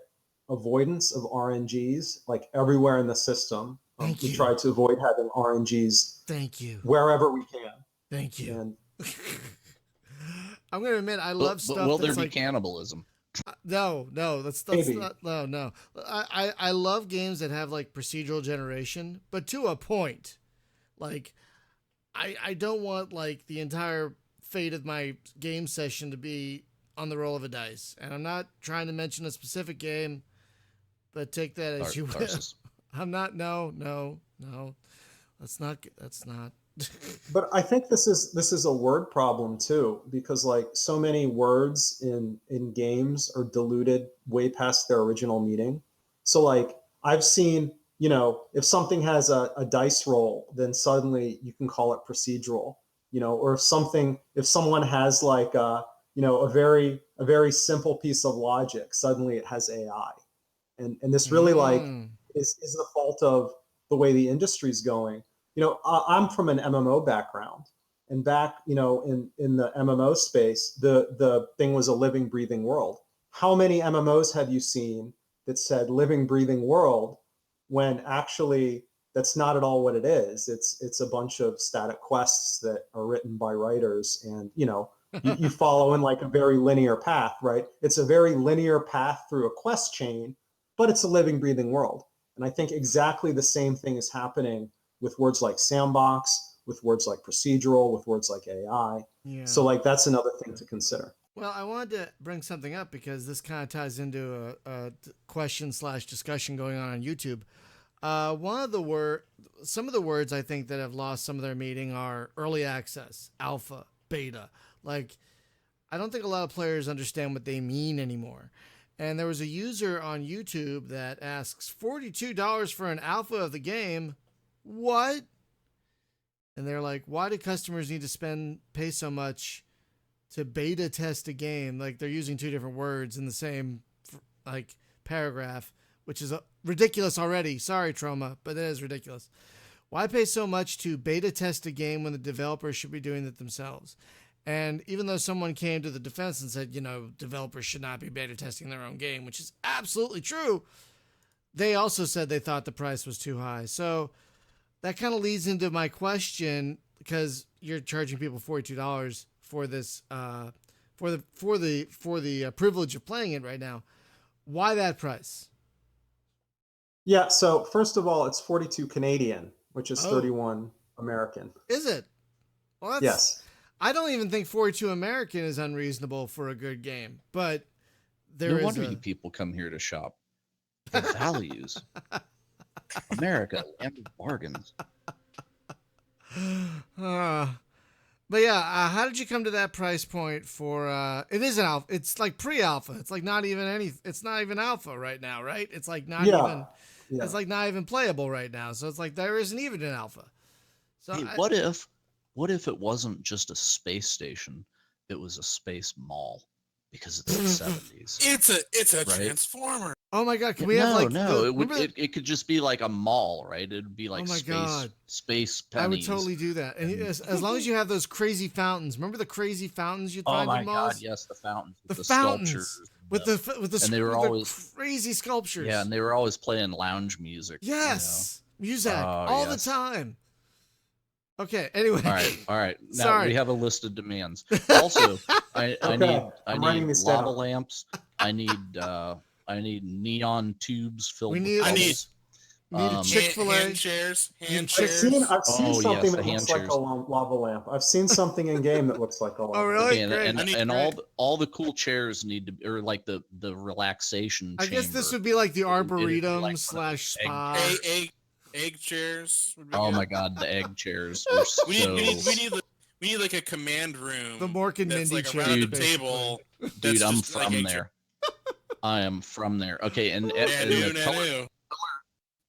avoidance of RNGs like everywhere in the system. Thank We you. try to avoid having RNGs Thank you. wherever we can. Thank you. And I'm gonna admit I love But stuff will there that's be like cannibalism? no, that's maybe. not no. I love games that have like procedural generation, but to a point. Like I don't want like the entire fate of my game session to be on the roll of a dice. And I'm not trying to mention a specific game, but take that as you will. Tarsus. I'm not no. That's not But I think this is a word problem too, because like so many words in games are diluted way past their original meaning. So like I've seen, you know, if something has a dice roll, then suddenly you can call it procedural, you know, or if someone has like you know, a very simple piece of logic, suddenly it has AI. And this really like Mm. is the fault of the way the industry's going. You know, I'm from an MMO background, and back, you know, in the MMO space, the thing was a living, breathing world. How many MMOs have you seen that said living, breathing world when actually that's not at all what it is? It's a bunch of static quests that are written by writers, and you know, you follow in like a very linear path, right? It's a very linear path through a quest chain, but it's a living, breathing world. And I think exactly the same thing is happening with words like sandbox, with words like procedural, with words like AI. Yeah. So like that's another thing to consider. Well, I wanted to bring something up because this kind of ties into a question / discussion going on YouTube. Some of the words I think that have lost some of their meaning are early access, alpha, beta. Like, I don't think a lot of players understand what they mean anymore. And there was a user on YouTube that asks $42 for an alpha of the game. What? And they're like, why do customers need to pay so much to beta test a game? Like they're using two different words in the same like paragraph, which is ridiculous already. Sorry, Trauma, but it is ridiculous. Why pay so much to beta test a game when the developers should be doing it themselves? And even though someone came to the defense and said, you know, developers should not be beta testing their own game, which is absolutely true, they also said they thought the price was too high. So that kind of leads into my question, because you're charging people $42 for this, for the privilege of playing it right now. Why that price? Yeah. So first of all, it's 42 Canadian, which is Oh. 31 American. Is it? Well, that's, Yes. I don't even think 42 American is unreasonable for a good game, but there No is wonder you people come here to shop for values. America, land of bargains. But yeah, how did you come to that price point for? It is an alpha. It's like pre-alpha. It's like not even It's not even alpha right now, right? It's like not even. Yeah. It's like not even playable right now. So it's like there isn't even an alpha. So Hey, what if it wasn't just a space station? It was a space mall because it's the 70s. It's a Right? transformer. oh my god, can we have like It could just be like a mall, right? It'd be like Oh my God. space pennies. I would totally do that, and as long as you have those crazy fountains. Remember the crazy fountains you'd Oh find my in malls? god, yes, the fountains, The with fountains sculptures, with the and they were with the always crazy sculptures. yeah, and they were always playing lounge music. Yes, music Oh, all yes. the time. Okay. Anyway. All right. Now Sorry. we have a list of demands. Also, I I'm writing need this lava down. lamps. I need neon tubes filled We with need- I need- bubbles. Need a Chick-fil-A. Hand chairs. Hand I've chairs. I've seen Oh, something yes, that the looks hand like chairs. a lava lamp. I've seen something in game that looks like a lava Oh, lamp. really? Okay, Great. and, I need- and great. all the cool chairs need to, or like the relaxation. I guess this chamber. would be like the It'd be like arboretum one of those / spa. Egg chairs. Would be Oh good. my god, the egg chairs were so. We need We need like a command room. The Mork and that's Mindy like chip, around the basically. table. Dude, That's I'm just, like, from a- there. I am from there. Okay, and Nanu.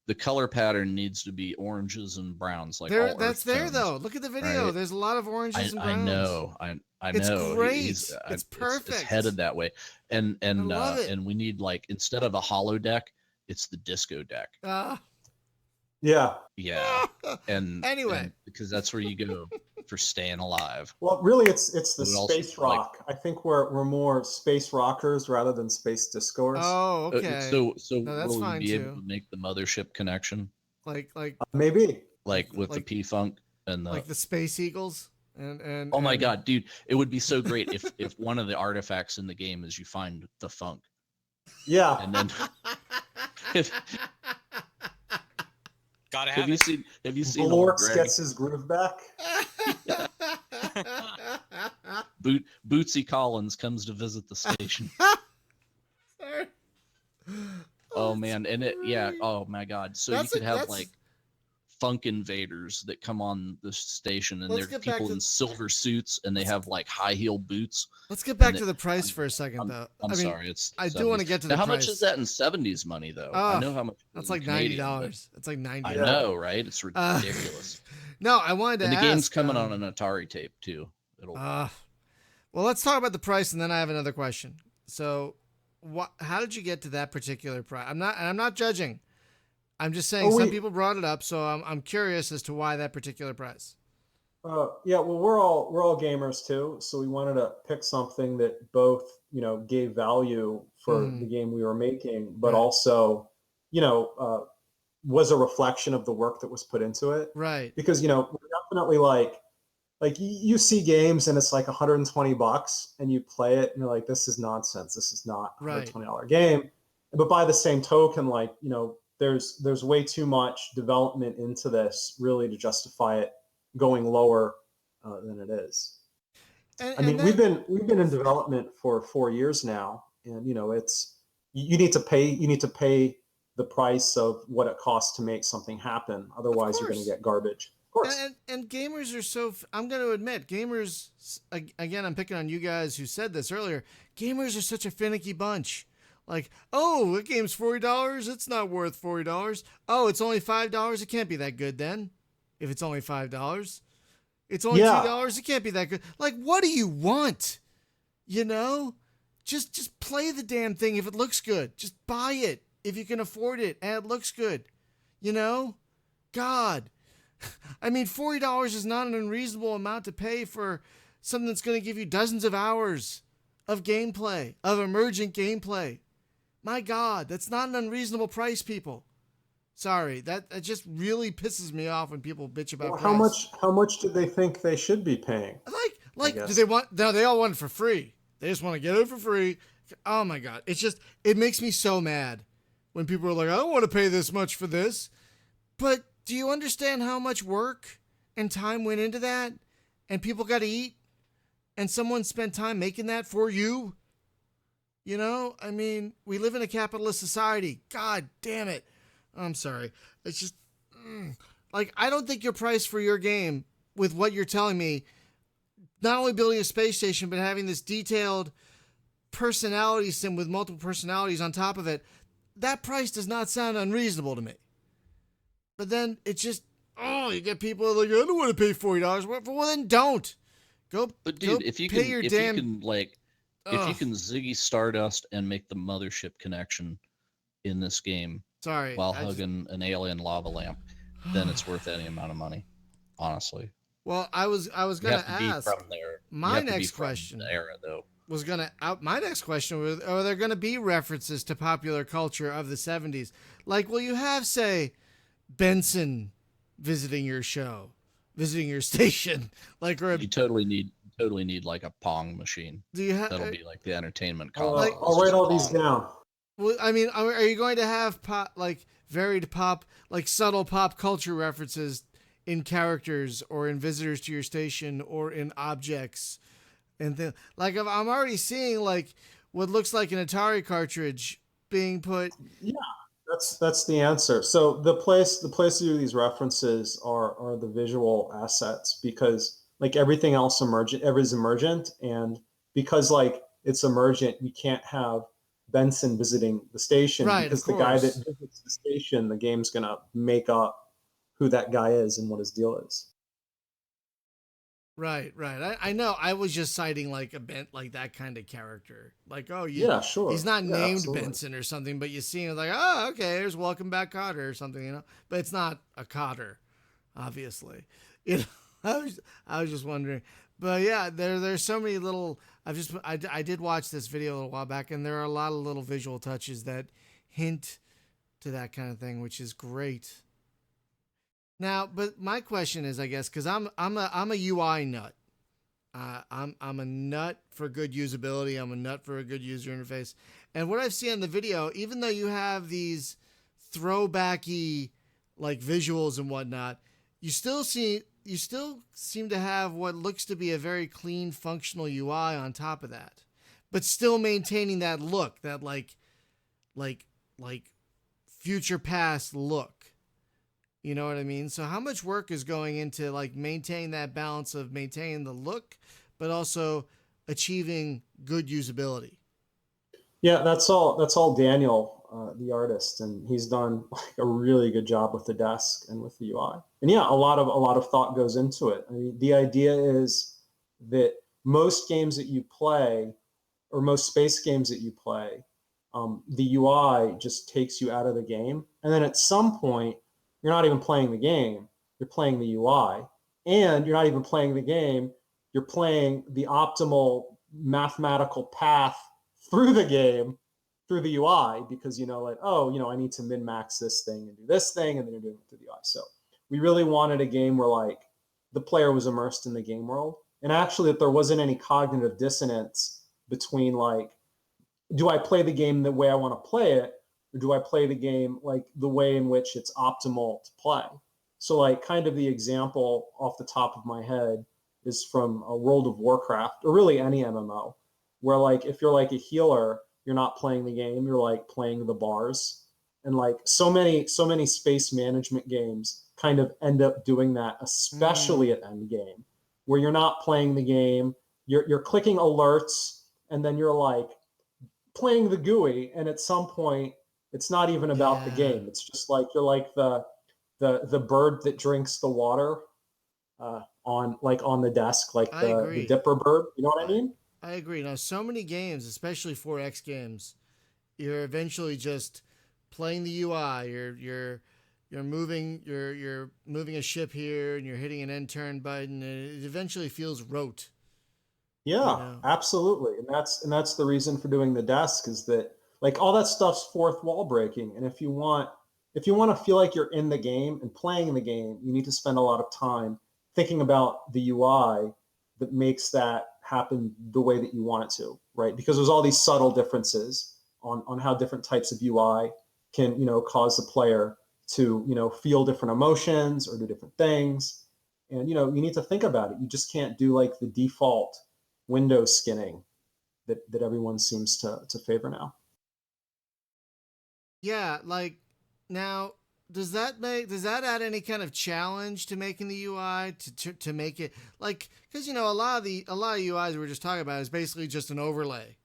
the color pattern needs to be oranges and browns, like There, all that's earth there tones, though. Look at the video. right? There's a lot of oranges and I browns. know, I It's know. great. It's It's perfect. headed that way, and I love it. and we need, like, instead of a hollow deck, it's the disco deck. Yeah. Yeah, and Anyway. because that's where you go for staying alive. Well, really, it's the But also, space rock. I think we're more space rockers rather than space discoers. Oh, okay. So No, that's will we fine be able too. to make the mothership connection, Like Maybe. like with the like- P-Funk and the? like the Space Eagles and Oh my and- God, dude! It would be so great if one of the artifacts in the game is you find the funk, Yeah. and then if, Gotta have have you it. seen old Blorks Greg? gets his groove back. Bootsy Collins comes to visit the station. Sorry. Oh man, and great. oh my God. So That's you could have that's- like funk invaders that come on the station, and Let's they're get back people to- in silver suits, and they have like high heel boots. Let's get back And to the price for a second, though. I'm I mean, sorry, it's I do want to 70s. get to Now, the how price. much is that in 70s money, though? Oh, I know how much. it That's is in like Canadian, but $90. That's like $90. I know, right? It's Uh, ridiculous. No, I wanted to And the ask. game's coming on an Atari tape too. It'll. Well, let's talk about the price, and then I have another question. So, how did you get to that particular price? I'm not judging. I'm just saying some people brought it up, so I'm curious as to why that particular price. Yeah, well, we're all gamers too, so we wanted to pick something that both gave value for the game we were making, but Right. also was a reflection of the work that was put into it. Right. Because we're definitely like you see games and it's like $120 and you play it and you're like, this is nonsense. This is not a Right. $120 game. But by the same token, like there's way too much development into this really to justify it going lower than it is. I mean, we've been in development for 4 years now, and it's you need to pay the price of what it costs to make something happen. Otherwise, you're going to get garbage. Of course. And gamers are so. I'm going to admit, gamers. Again, I'm picking on you guys who said this earlier. Gamers are such a finicky bunch. Like, oh, the game's $40. It's not worth $40. Oh, it's only $5. It can't be that good then. If it's only $5, it's only $2. It can't be that good. Like, what do you want? Just play the damn thing. If it looks good, just buy it. If you can afford it and it looks good, God, I mean, $40 is not an unreasonable amount to pay for something that's going to give you dozens of hours of gameplay, of emergent gameplay. My God, that's not an unreasonable price, people. Sorry, that just really pisses me off when people bitch about price. How much do they think they should be paying? Like, do they want? No, they all want it for free. They just want to get it for free. Oh my God, it makes me so mad when people are like, I don't want to pay this much for this. But do you understand how much work and time went into that? And people got to eat, and someone spent time making that for you. I mean, we live in a capitalist society. God damn it. I'm sorry. It's just like, I don't think your price for your game, with what you're telling me, not only building a space station, but having this detailed personality sim with multiple personalities on top of it, that price does not sound unreasonable to me. But then it just, you get people like, I don't want to pay $40. Well, then don't. But dude, if you can Ugh. Ziggy Stardust and make the mothership connection in this game, Sorry, while hugging an alien lava lamp, then it's worth any amount of money, honestly. Well, I was gonna ask. From there. My next question era, though, was gonna out. My next question was: are there gonna be references to popular culture of the '70s? Like, will you have, say, Benson visiting your show, visiting your station? Like, or you totally need like a Pong machine. Do you have? That'll be like the entertainment I'll console. write all these down. Well, I mean, are you going to have varied pop, like subtle pop culture references in characters or in visitors to your station or in objects? And then, like, I'm already seeing like what looks like an Atari cartridge being put. Yeah, that's the answer. So the place to do these references are the visual assets, because like everything else emergent, everything's emergent, and because like it's emergent, you can't have Benson visiting the station Right, of because the guy that course. visits the station, the game's gonna make up who that guy is and what his deal is. Right, right. I know. I was just citing like a bent like that kind of character. Like, oh, Yeah, he's sure. not Yeah, named absolutely. Benson or something, but you see him like, oh, okay, here's Welcome Back Cotter or something, you know. But it's not a Cotter, obviously. You know, I was just wondering. But yeah, there's so many little. I did watch this video a little while back, and there are a lot of little visual touches that hint to that kind of thing, which is great. Now, but my question is, I guess, because I'm a UI nut. I'm a nut for good usability. I'm a nut for a good user interface. And what I've seen in the video, even though you have these throwbacky like visuals and whatnot, you still seem to have what looks to be a very clean, functional UI on top of that, but still maintaining that look, that like like future past look. You know what I mean? So how much work is going into like maintaining that balance of maintaining the look, but also achieving good usability? Yeah, that's all Daniel, the artist, and he's done like a really good job with the desk and with the UI. And yeah, a lot of thought goes into it. I mean, the idea is that most games that you play, or most space games that you play, the UI just takes you out of the game, and then at some point, you're not even playing the game; you're playing the UI, and you're not even playing the game; you're playing the optimal mathematical path through the game through the UI because like, oh, I need to min max this thing and do this thing, and then you're doing it through the UI. So we really wanted a game where like the player was immersed in the game world, and actually that there wasn't any cognitive dissonance between like, do I play the game the way I want to play it, or do I play the game like the way in which it's optimal to play? So like kind of the example off the top of my head is from a World of Warcraft, or really any MMO, where like if you're like a healer, you're not playing the game, you're like playing the bars. And like so many space management games kind of end up doing that, especially Mm, at end game, where you're not playing the game, you're clicking alerts, and then you're like playing the GUI, and at some point it's not even about the yeah, game. It's just like you're like the bird that drinks the water on the desk, like I the agree. dipper bird. You know what I I mean? I agree. Now, so many games, especially 4X games, you're eventually just playing the UI. You're moving a ship here, and you're hitting an end turn button, and it eventually feels rote. You Yeah, know. absolutely. And that's the reason for doing the desk, is that like all that stuff's fourth wall breaking. And if you want to feel like you're in the game and playing the game, you need to spend a lot of time thinking about the UI that makes that happen the way that you want it to, right? Because there's all these subtle differences on how different types of UI can, cause the player to, feel different emotions or do different things. And you need to think about it. You just can't do like the default window skinning that everyone seems to favor now. Yeah, like now does that add any kind of challenge to making the UI to make it like, because a lot of UIs we were just talking about is basically just an overlay,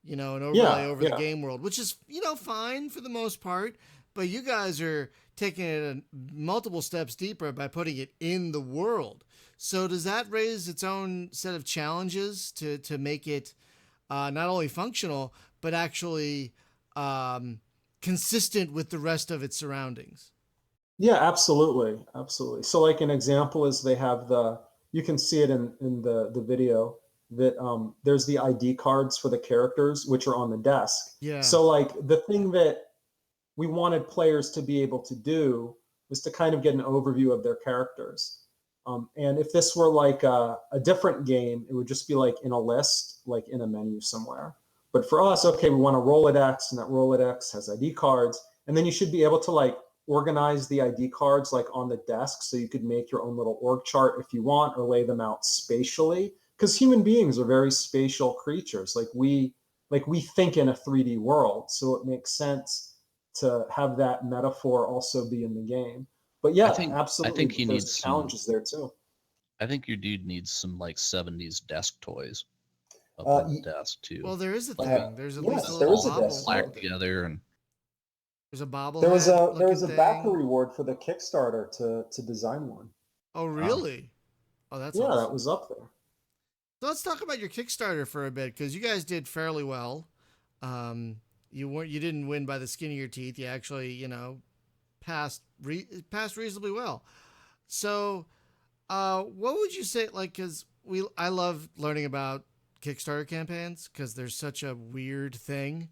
an overlay Yeah, over the yeah. game world, which is fine for the most part, but you guys are taking it multiple steps deeper by putting it in the world. So does that raise its own set of challenges to make it not only functional but actually um, consistent with the rest of its surroundings? Yeah, absolutely. Absolutely. So like an example is they have you can see it in the video that there's the ID cards for the characters, which are on the desk. Yeah. So like the thing that we wanted players to be able to do was to kind of get an overview of their characters. And if this were like a different game, it would just be like in a list, like in a menu somewhere. But for us, okay, we want a Rolodex, and that Rolodex has ID cards. And then you should be able to like organize the ID cards like on the desk, so you could make your own little org chart if you want, or lay them out spatially. Because human beings are very spatial creatures. Like we think in a 3D world, so it makes sense to have that metaphor also be in the game. But I yeah, think I absolutely, think he there's needs some challenges there too. I think your dude needs some like 70s desk toys up Uh, on the y- desk too. Well, there is a Like thing. There's at least a yes, there little is a all desk bobble. toy. black together and There's a There was bobblehead a there looking was a backer thing. reward for the Kickstarter to design one. Oh, oh, really? Oh, that's Yeah, that awesome. was up there. So let's talk about your Kickstarter for a bit because you guys did fairly well. You didn't win by the skin of your teeth. You actually, passed reasonably well. So, what would you say? Like, because I love learning about Kickstarter campaigns because they're such a weird thing.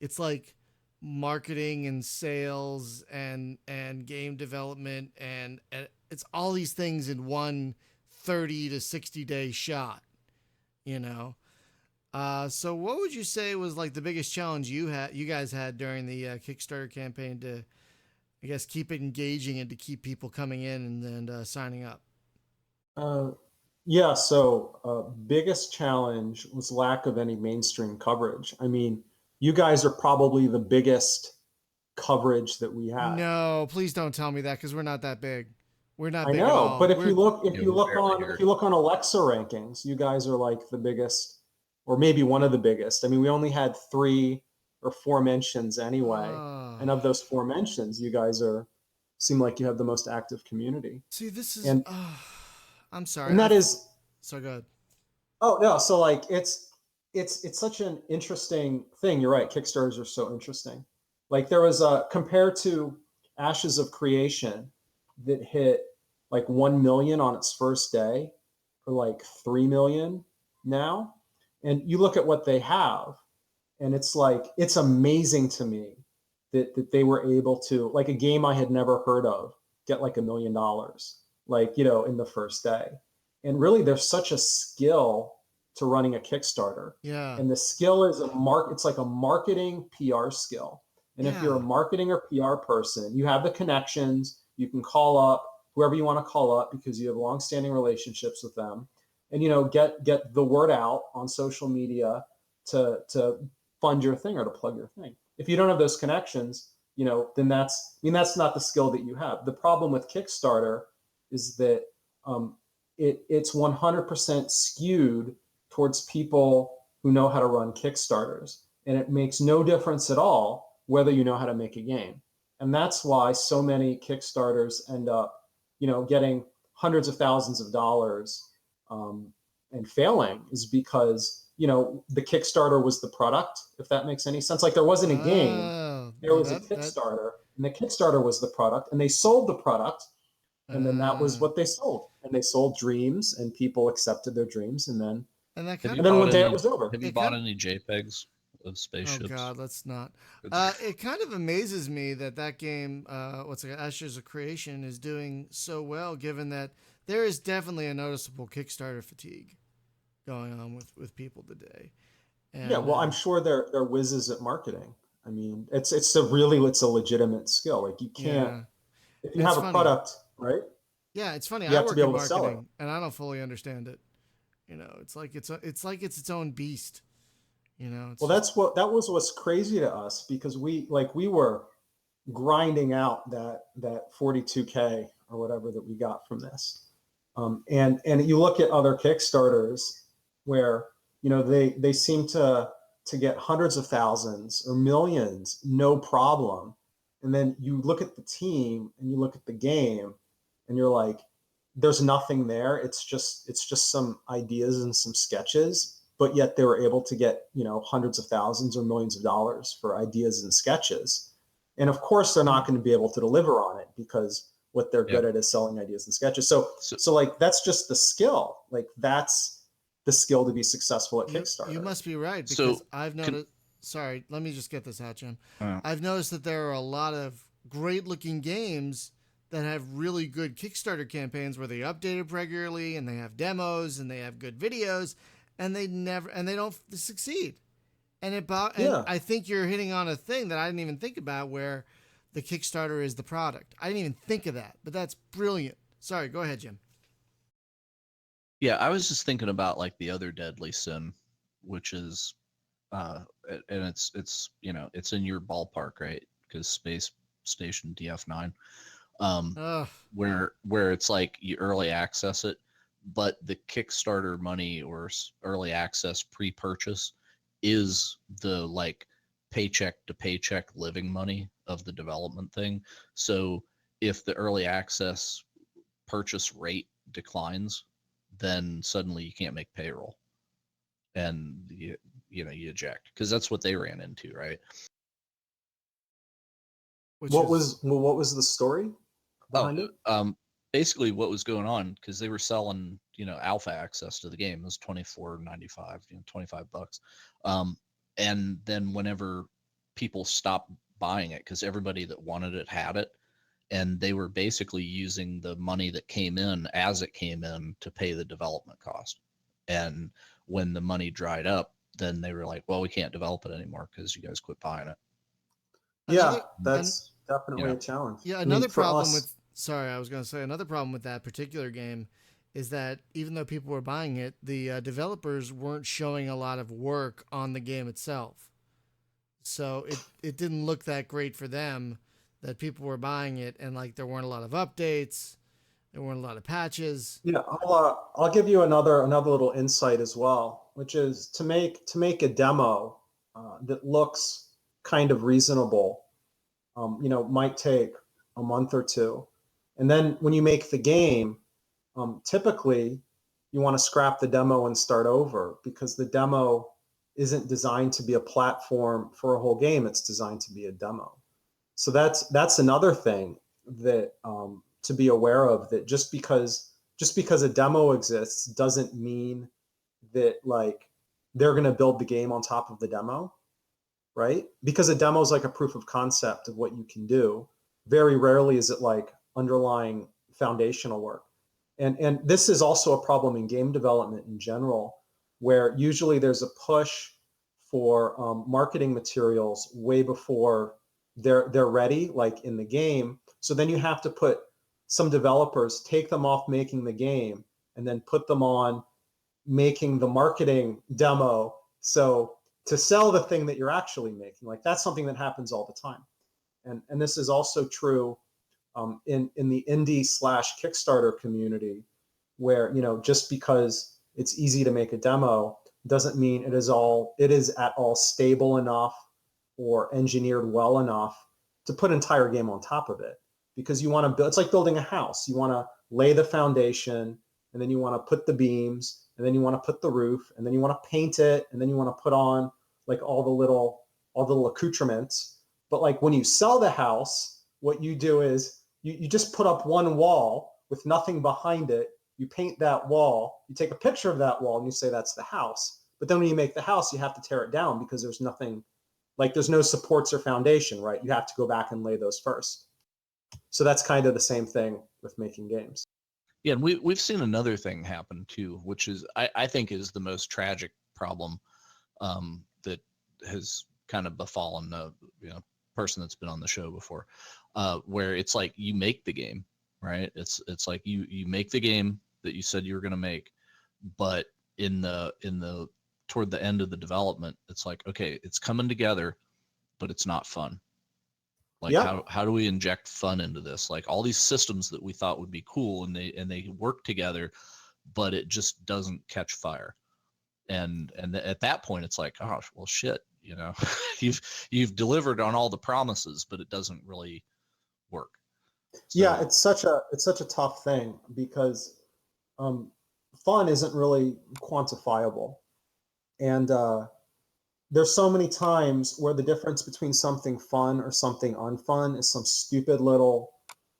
It's like marketing and sales and game development and it's all these things in one 30 to 60 day shot. You know. So what would you say was like the biggest challenge you guys had during the Kickstarter campaign to, I guess, keep it engaging and to keep people coming in and signing up? Uh, yeah, so biggest challenge was lack of any mainstream coverage. I mean, you guys are probably the biggest coverage that we had. No, please don't tell me that because we're not that big. We're not I big at know, all. but if We're you look you know, barely heard. if you look on Alexa rankings, you guys are like the biggest, or maybe one of the biggest. I mean, we only had 3 or 4 mentions anyway, uh, and of those 4 mentions, you guys seem like you have the most active community, see this is. and I'm sorry. and that is So good. oh no, so like it's such an interesting thing. You're right, Kickstarters are so interesting. Like there was a compared to Ashes of Creation that hit like 1 million on its first day, or like 3 million now. And you look at what they have, and it's like it's amazing to me that they were able to, like, a game I had never heard of get like $1 million, like, in the first day. And really there's such a skill to running a Kickstarter. Yeah. And the skill is it's like a marketing PR skill. And if you're a Yeah. marketing or PR person, you have the connections, you can call up whoever you want to call up because you have long-standing relationships with them, and get the word out on social media to fund your thing or to plug your thing. If you don't have those connections, then that's not the skill that you have. The problem with Kickstarter is that it's 100% skewed towards people who know how to run Kickstarters, and it makes no difference at all whether you know how to make a game. And that's why so many Kickstarters end up, getting hundreds of thousands of dollars, and failing, is because the Kickstarter was the product. If that makes any sense, like there wasn't a game, Oh, there no, was a that. Kickstarter, and the Kickstarter was the product, and they sold the product, and then that was Uh, what they sold, and they sold dreams, and people accepted their dreams, and then and that Have kind you of. one bought day it any was over. have you It bought kind. any JPEGs of Oh spaceships? God, let's not. It kind of amazes me that game, what's it, Ashes of Creation, is doing so well, given that there is definitely a noticeable Kickstarter fatigue going on with people today. Yeah, And well, I'm sure they're whizzes at marketing. I mean, it's a legitimate skill. Like you can't, yeah, if you and it's have a funny. product, right? Yeah, it's funny. You I have to work be in able to sell it. marketing, and I don't fully understand it. It's its own beast. It's Well, just. that was what's crazy to us, because we were grinding out that 42K or whatever that we got from this. And you look at other Kickstarters where they seem to get hundreds of thousands or millions, no problem. And then you look at the team and you look at the game, and you're like, there's nothing there. It's just some ideas and some sketches, but yet they were able to get hundreds of thousands or millions of dollars for ideas and sketches. And of course they're not going to be able to deliver on it, because what they're Yeah. good at is selling ideas and sketches. So like that's just the skill. Like that's the skill to be successful at Kickstarter. You must be right, because So I've can, noticed. Sorry, let me just get this out, Jim. uh, I've noticed that there are a lot of great looking games that have really good Kickstarter campaigns where they update it regularly and they have demos and they have good videos, and they don't succeed. And Yeah. I think you're hitting on a thing that I didn't even think about, where the Kickstarter is the product. I didn't even think of that, but that's brilliant. Sorry, go ahead, Jim. yeah, I was just thinking about like the other deadly sin, which is and it's it's in your ballpark, right? Because Space Station DF9, um, Ugh. where it's like you early access it, but the Kickstarter money or early access pre-purchase is the like paycheck to paycheck living money of the development thing. So if the early access purchase rate declines, then suddenly you can't make payroll, and you eject, because that's what they ran into, right? What was the story behind it? Basically what was going on, because they were selling alpha access to the game. It was $24.95, $25. And then whenever people stopped buying it, because everybody that wanted it had it, and they were basically using the money that came in as it came in to pay the development cost. And when the money dried up, then they were like, well, we can't develop it anymore because you guys quit buying it. Yeah, that's definitely a challenge. Yeah, I mean, another for problem us, with sorry, I was going to say another problem with that particular game is that even though people were buying it, the developers weren't showing a lot of work on the game itself. So it didn't look that great for them that people were buying it, and like there weren't a lot of updates, there weren't a lot of patches. yeah, I'll give you another little insight as well, which is to make a demo that looks kind of reasonable. Might take a month or two, and then when you make the game, typically you want to scrap the demo and start over, because the demo isn't designed to be a platform for a whole game. It's designed to be a demo. So that's another thing that to be aware of, that just because a demo exists doesn't mean that like they're going to build the game on top of the demo, right? Because a demo is like a proof of concept of what you can do. Very rarely is it like underlying foundational work. And this is also a problem in game development in general, where usually there's a push for marketing materials way before they're ready, like in the game. So then you have to put some developers, take them off making the game, and then put them on making the marketing demo. So to sell the thing that you're actually making, like that's something that happens all the time. And this is also true in the indie/Kickstarter community, where just because it's easy to make a demo doesn't mean it is at all stable enough or engineered well enough to put an entire game on top of it. Because you want to build, it's like building a house. You want to lay the foundation, and then you want to put the beams, and then you want to put the roof, and then you want to paint it, and then you want to put on like all the little accoutrements. But like when you sell the house, what you do is you just put up one wall with nothing behind it. You paint that wall, you take a picture of that wall, and you say that's the house. But then when you make the house, you have to tear it down because there's nothing, like there's no supports or foundation, right? You have to go back and lay those first. So that's kind of the same thing with making games. Yeah, and we've seen another thing happen too, which is I think is the most tragic problem that has kind of befallen the person that's been on the show before, where it's like you make the game, right? It's like you make the game that you said you were going to make, but in the toward the end of the development, it's like, okay, it's coming together, but it's not fun. Like how do we inject fun into this? Like all these systems that we thought would be cool, and they work together, but it just doesn't catch fire. And at that point, it's like, oh well, shit, you've delivered on all the promises, but it doesn't really work. So, yeah, it's such a tough thing, because fun isn't really quantifiable, and there's so many times where the difference between something fun or something unfun is some stupid little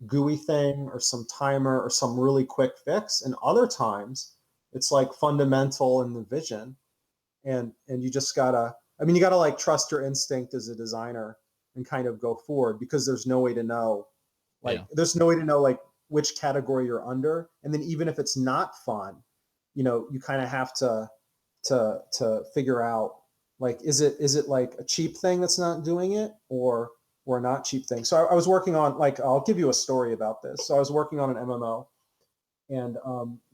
GUI thing or some timer or some really quick fix, and other times it's like fundamental in the vision, and you just gotta, you gotta like trust your instinct as a designer and kind of go forward, because there's no way to know, there's no way to know like which category you're under. And then even if it's not fun, you kind of have to figure out, like, is it like a cheap thing that's not doing it, or not cheap thing. So I was working on, like, I'll give you a story about this. So I was working on an MMO, and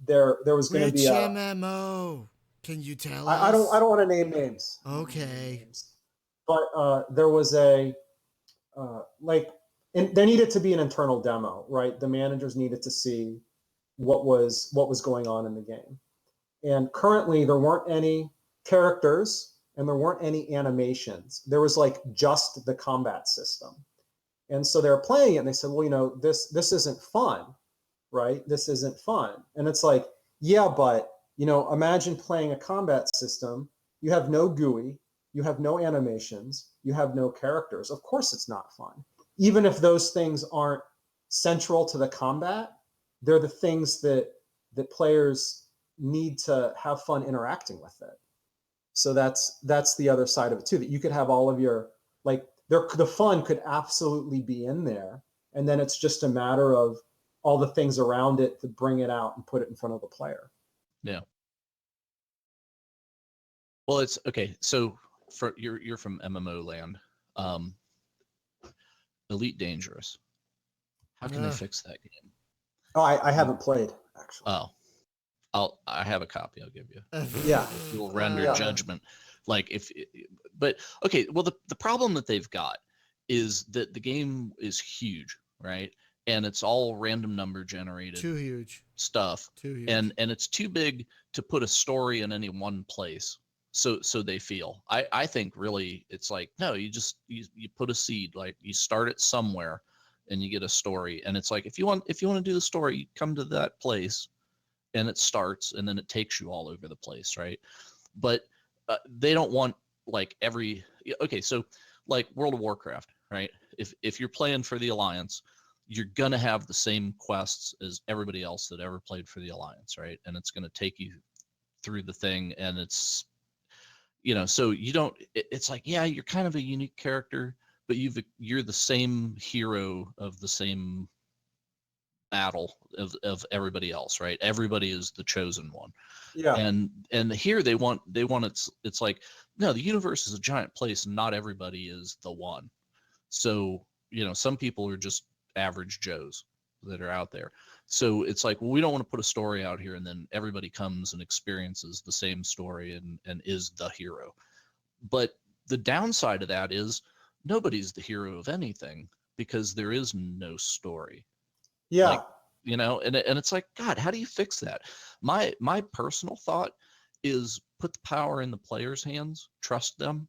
there was going to be a MMO. Can you tell us? I don't want to name names. Okay. But there was a and there needed to be an internal demo, right? The managers needed to see, what was going on in the game. And currently there weren't any characters and there weren't any animations. There was like just the combat system. And so they were playing it and they said, well, you know, this isn't fun, right? This isn't fun. And it's like, yeah, but, you know, imagine playing a combat system. You have no GUI, you have no animations, you have no characters. Of course it's not fun. Even if those things aren't central to the combat, they're the things that players need to have fun interacting with it. So that's the other side of it too, that you could have all of your, like, the fun could absolutely be in there. And then it's just a matter of all the things around it to bring it out and put it in front of the player. Yeah. Well, it's okay. So you're from MMO land. Elite Dangerous. How can they fix that game? Oh, I haven't played actually. Oh, I have a copy. I'll give you. Yeah. You'll render Yeah. judgment. Like but okay. Well, the problem that they've got is that the game is huge, right? And it's all random number generated. Too huge. Stuff. Too huge. And it's too big to put a story in any one place. So they feel. I think really it's like, no, you put a seed, like you start it somewhere and you get a story. And it's like, if you want to do the story, you come to that place and it starts and then it takes you all over the place, right? But they don't want like okay, so like World of Warcraft, right? If you're playing for the Alliance, you're gonna have the same quests as everybody else that ever played for the Alliance, right? And it's gonna take you through the thing, and it's, you know, so you don't. It's like, yeah, you're kind of a unique character, but you're the same hero of the same battle of everybody else, right? Everybody is the chosen one. Yeah. And here they want it's like, no, the universe is a giant place and not everybody is the one. So, you know, some people are just average Joes that are out there. So it's like, well, we don't want to put a story out here and then everybody comes and experiences the same story and is the hero. But the downside of that is nobody's the hero of anything because there is no story. Yeah. Like, you know, and it's like, God, how do you fix that? My personal thought is put the power in the players' hands, trust them,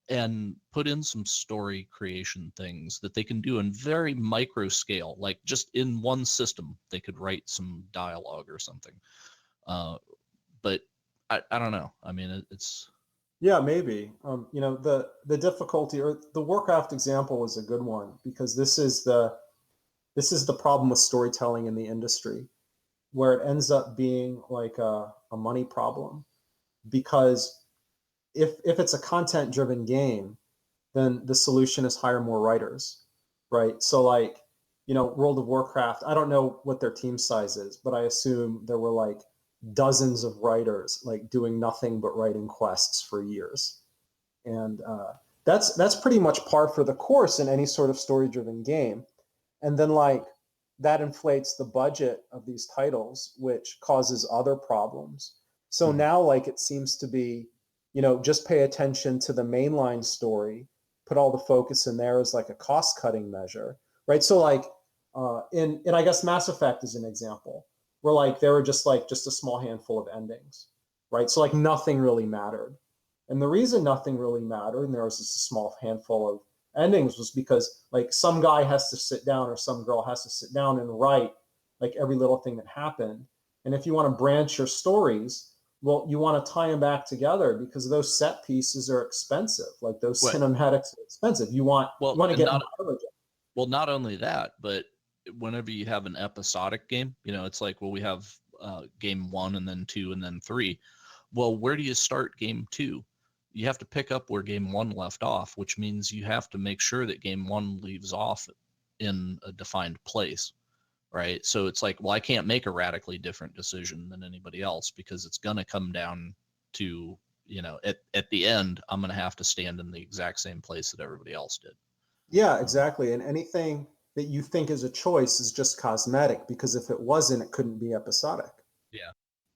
and put in some story creation things that they can do in very micro scale, like just in one system, they could write some dialogue or something. But I don't know. I mean, it's. Yeah, maybe. You know, the difficulty, or the Warcraft example was a good one, because this is the problem with storytelling in the industry, where it ends up being like a money problem. Because if it's a content driven game, then the solution is hire more writers, right? So like, you know, World of Warcraft, I don't know what their team size is, but I assume there were like dozens of writers like doing nothing but writing quests for years. And that's pretty much par for the course in any sort of story driven game. And then like that inflates the budget of these titles, which causes other problems. So now like it seems to be, you know, just pay attention to the mainline story, put all the focus in there as like a cost cutting measure, right? So like in I guess Mass Effect is an example where like there were just a small handful of endings, right? So like nothing really mattered. And the reason nothing really mattered and there was just a small handful of endings was because like some guy has to sit down or some girl has to sit down and write like every little thing that happened. And if you want to branch your stories, well, you want to tie them back together because those set pieces are expensive. Like those cinematics are expensive. You want to get mileage. Well, not only that, but whenever you have an episodic game, you know, it's like, well, we have game 1 and then 2 and then 3. Well, where do you start game 2? You have to pick up where game 1 left off, which means you have to make sure that game 1 leaves off in a defined place, right? So it's like, well, I can't make a radically different decision than anybody else because it's going to come down to, you know, at the end, I'm going to have to stand in the exact same place that everybody else did. Yeah, exactly. And anything that you think is a choice is just cosmetic, because if it wasn't, it couldn't be episodic. Yeah.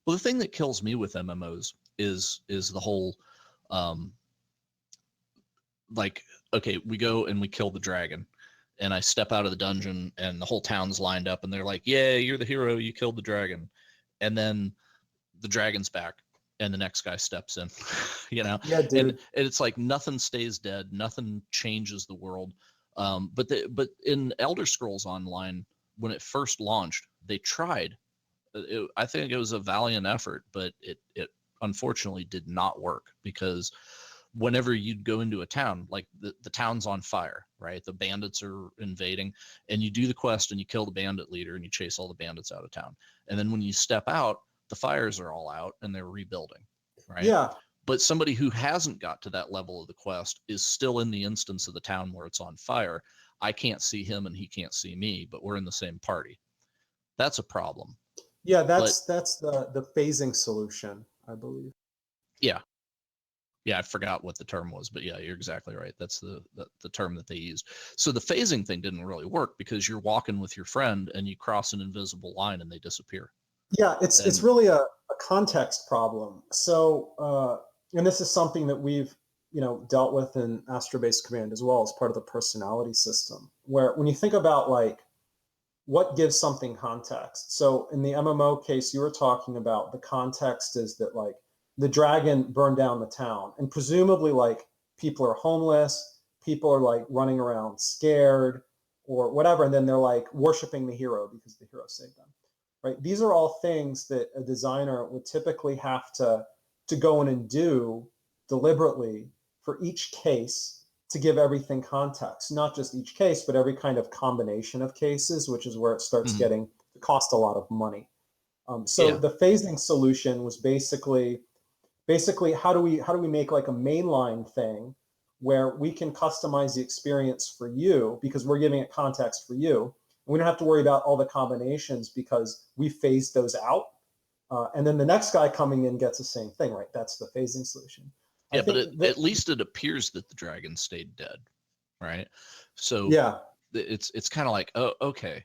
Well, the thing that kills me with MMOs is the whole, like, okay, we go and we kill the dragon and I step out of the dungeon and the whole town's lined up and they're like, yeah, you're the hero, you killed the dragon. And then the dragon's back and the next guy steps in. Yeah, dude. And it's like nothing stays dead, nothing changes the world. But in Elder Scrolls Online, when it first launched, they tried. I think it was a valiant effort, but it unfortunately did not work, because whenever you'd go into a town, like the town's on fire, right? The bandits are invading, and you do the quest and you kill the bandit leader and you chase all the bandits out of town. And then when you step out, the fires are all out and they're rebuilding, right? Yeah. But somebody who hasn't got to that level of the quest is still in the instance of the town where it's on fire. I can't see him and he can't see me, but we're in the same party. That's a problem. Yeah, that's the phasing solution, I believe. Yeah. Yeah, I forgot what the term was, but yeah, you're exactly right. That's the term that they used. So the phasing thing didn't really work, because you're walking with your friend and you cross an invisible line and they disappear. Yeah, it's really a context problem. So, and this is something that we've dealt with in Astrobase Command as well, as part of the personality system, where when you think about like what gives something context. So in the MMO case you were talking about, the context is that like the dragon burned down the town, and presumably like people are homeless, people are like running around scared or whatever, and then they're like worshiping the hero because the hero saved them. Right? These are all things that a designer would typically have to go in and do deliberately for each case, to give everything context, not just each case, but every kind of combination of cases, which is where it starts getting to cost a lot of money. So the phasing solution was basically how do we make like a mainline thing where we can customize the experience for you, because we're giving it context for you. We don't have to worry about all the combinations because we phased those out. And then the next guy coming in gets the same thing, right? That's the phasing solution. Yeah, but at least it appears that the dragon stayed dead, right? So yeah, it's kind of like, oh, okay,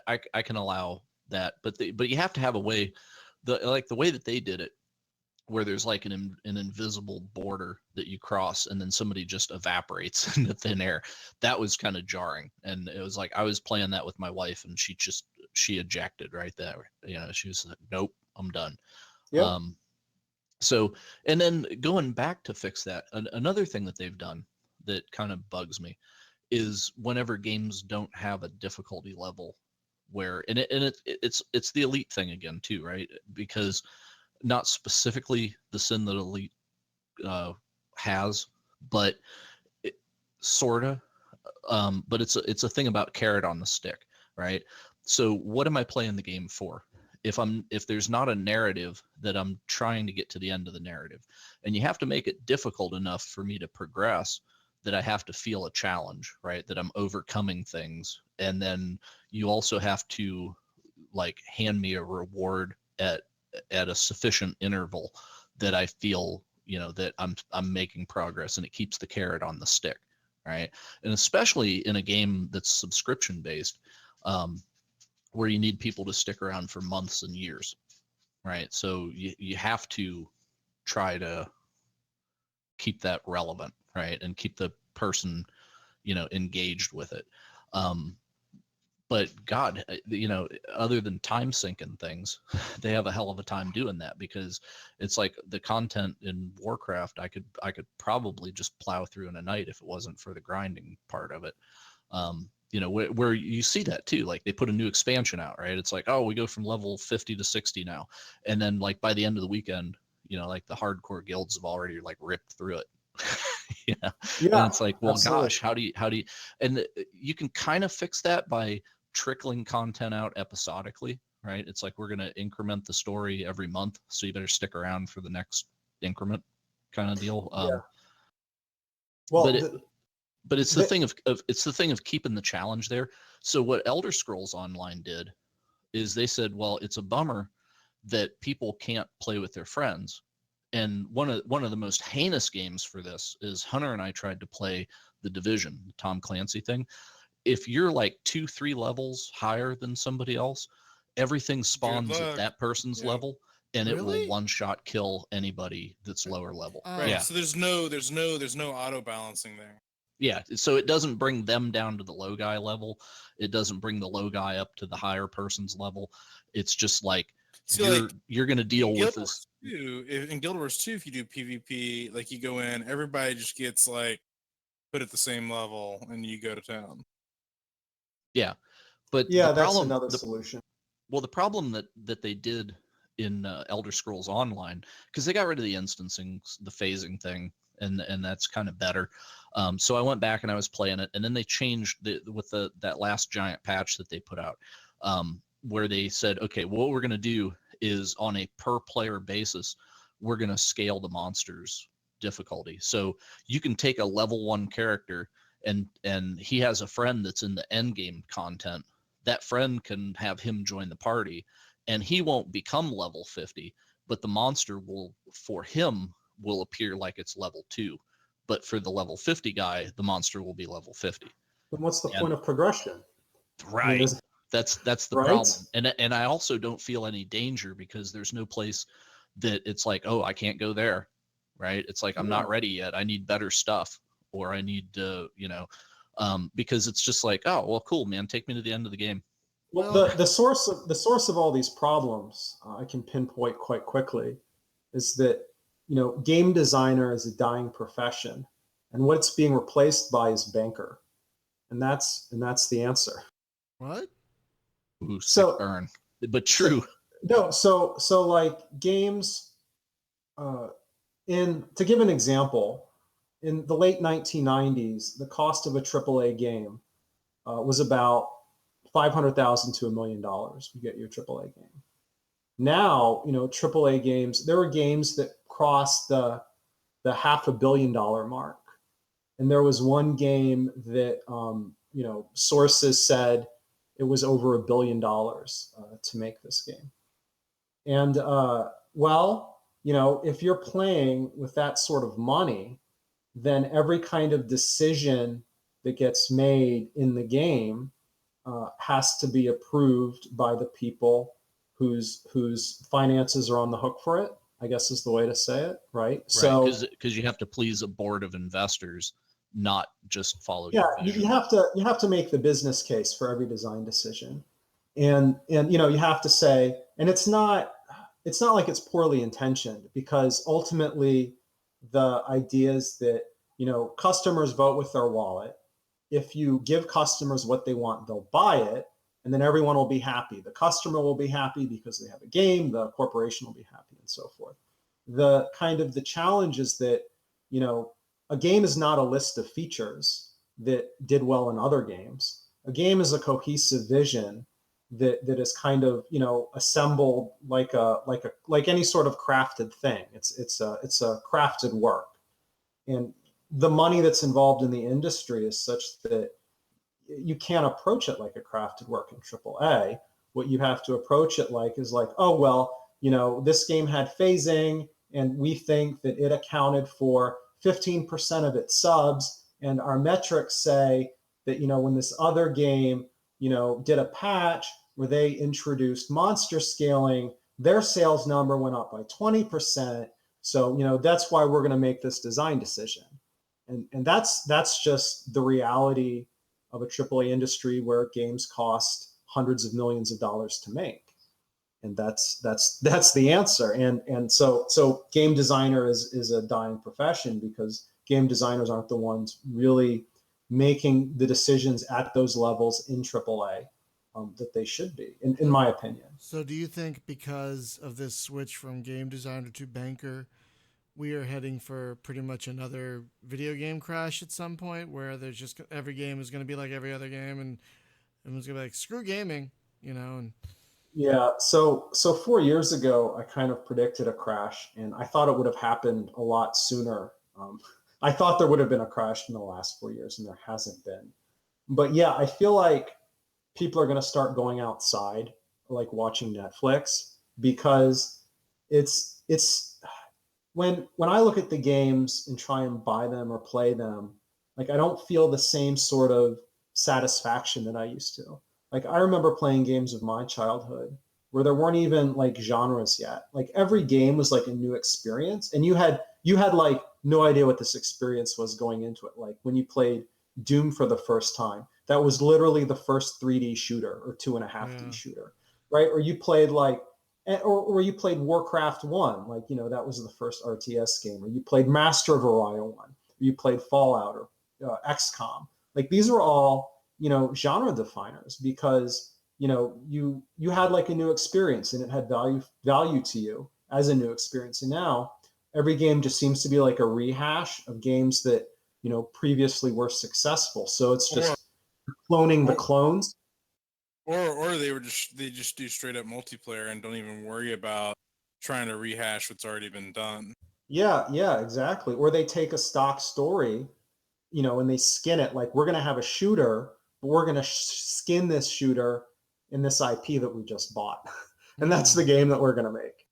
I can allow that, but you have to have a way, the way that they did it, where there's like an invisible border that you cross and then somebody just evaporates into thin air. That was kind of jarring, and it was like I was playing that with my wife and she ejected right there. She was like, nope, I'm done. yeah. So, and then going back to fix that, another thing that they've done that kind of bugs me is whenever games don't have a difficulty level where, it's the elite thing again too, right? Because not specifically the sin that elite has, but sorta. But it's a thing about carrot on the stick, right? So what am I playing the game for? If there's not a narrative that I'm trying to get to the end of the narrative, and you have to make it difficult enough for me to progress, that I have to feel a challenge, right? That I'm overcoming things. And then you also have to like hand me a reward at a sufficient interval that I feel, that I'm making progress, and it keeps the carrot on the stick, right? And especially in a game that's subscription based, where you need people to stick around for months and years, right? So you have to try to keep that relevant, right? And keep the person, engaged with it. But God, other than time sinking things, they have a hell of a time doing that, because it's like the content in Warcraft, I could probably just plow through in a night if it wasn't for the grinding part of it. Where you see that too, like they put a new expansion out, right? It's like, oh, we go from level 50 to 60 now. And then like by the end of the weekend, like the hardcore guilds have already like ripped through it. Yeah. And it's like, well, absolutely. gosh, how do you, and you can kind of fix that by trickling content out episodically, right? It's like, we're going to increment the story every month, so you better stick around for the next increment kind of deal. Well, but it's the thing of keeping the challenge there. So what Elder Scrolls Online did is they said, well, it's a bummer that people can't play with their friends. And one of the most heinous games for this is Hunter and I tried to play The Division, the Tom Clancy thing. If you're like 2-3 levels higher than somebody else, everything spawns at that person's level, and it will one-shot kill anybody that's lower level. Right. Yeah. So there's no auto balancing there. Yeah, so it doesn't bring them down to the low guy level. It doesn't bring the low guy up to the higher person's level. It's just like See, you're going to deal in with Guild this. Wars 2, in Guild Wars 2, if you do PvP, like you go in, everybody just gets like put at the same level, and you go to town. Yeah, but Yeah, the that's problem, another solution. well, the problem that they did in Elder Scrolls Online, because they got rid of the instancing, the phasing thing, and that's kind of better. So I went back and I was playing it, and then they changed that last giant patch that they put out, where they said, okay, what we're going to do is on a per player basis, we're going to scale the monsters difficulty. So you can take a level 1 character and he has a friend that's in the end game content. That friend can have him join the party, and he won't become level 50, but the monster will, for him, will appear like it's level 2. But for the level 50 guy, the monster will be level 50. Then what's the And point of progression? right, there's that's the right. problem. And I also don't feel any danger because there's no place that it's like, oh, I can't go there, right? It's like I'm not ready yet. I need better stuff, or I need because it's just like, oh, well, cool, man, take me to the end of the game. Well, Well- the source of all these problems, I can pinpoint quite quickly, is that game designer is a dying profession, and what it's being replaced by is banker, and that's the answer. What? Ooh, sick So- burn, but true. So like games, to give an example, in the late 1990s, the cost of a AAA game was about $500,000 to $1 million. You get your AAA game. Now, AAA games, there were games that crossed the $500 million mark, and there was one game that sources said it was over $1 billion to make this game. And if you're playing with that sort of money, then every kind of decision that gets made in the game has to be approved by the people whose finances are on the hook for it, I guess is the way to say it, right? So because you have to please a board of investors, not just follow yeah, your vision. you have to make the business case for every design decision, and you have to say, and it's not like it's poorly intentioned, because ultimately the idea is that customers vote with their wallet. If you give customers what they want, they'll buy it, and then everyone will be happy. The customer will be happy because they have a game, the corporation will be happy, and so forth. The challenge is that a game is not a list of features that did well in other games. A game is a cohesive vision that is kind of assembled like any sort of crafted thing. It's a crafted work, and the money that's involved in the industry is such that you can't approach it like a crafted work in AAA. What you have to approach it like is like, oh, well, this game had phasing, and we think that it accounted for 15% of its subs, and our metrics say that when this other game did a patch where they introduced monster scaling, their sales number went up by 20%. So that's why we're going to make this design decision. And that's just the reality of a AAA industry where games cost hundreds of millions of dollars to make. And that's the answer. And so game designer is a dying profession, because game designers aren't the ones really making the decisions at those levels in AAA that they should be, in my opinion. So do you think because of this switch from game designer to banker, we are heading for pretty much another video game crash at some point, where there's just every game is going to be like every other game, and everyone's going to be like, screw gaming, and Yeah, so 4 years ago, I kind of predicted a crash, and I thought it would have happened a lot sooner. I thought there would have been a crash in the last 4 years, and there hasn't been. But yeah, I feel like people are going to start going outside, like watching Netflix, because it's when I look at the games and try and buy them or play them, like I don't feel the same sort of satisfaction that I used to. Like I remember playing games of my childhood, where there weren't even like genres yet. Like every game was like a new experience, and you had like no idea what this experience was going into it. Like when you played Doom for the first time, that was literally the first 3D shooter or 2.5D shooter, right? Or you played like, or you played Warcraft 1, like, you know, that was the first RTS game, or you played Master of Orion 1, or you played Fallout or XCOM. Like these were all, you know, genre definers because, you know, you had like a new experience and it had value to you as a new experience. And now every game just seems to be like a rehash of games that, you know, previously were successful. So it's just cloning the clones. Or they just do straight up multiplayer and don't even worry about trying to rehash what's already been done. Yeah, exactly. Or they take a stock story, you know, and they skin it. Like we're going to have a shooter, but we're going to skin this shooter in this IP that we just bought. And that's the game that we're going to make.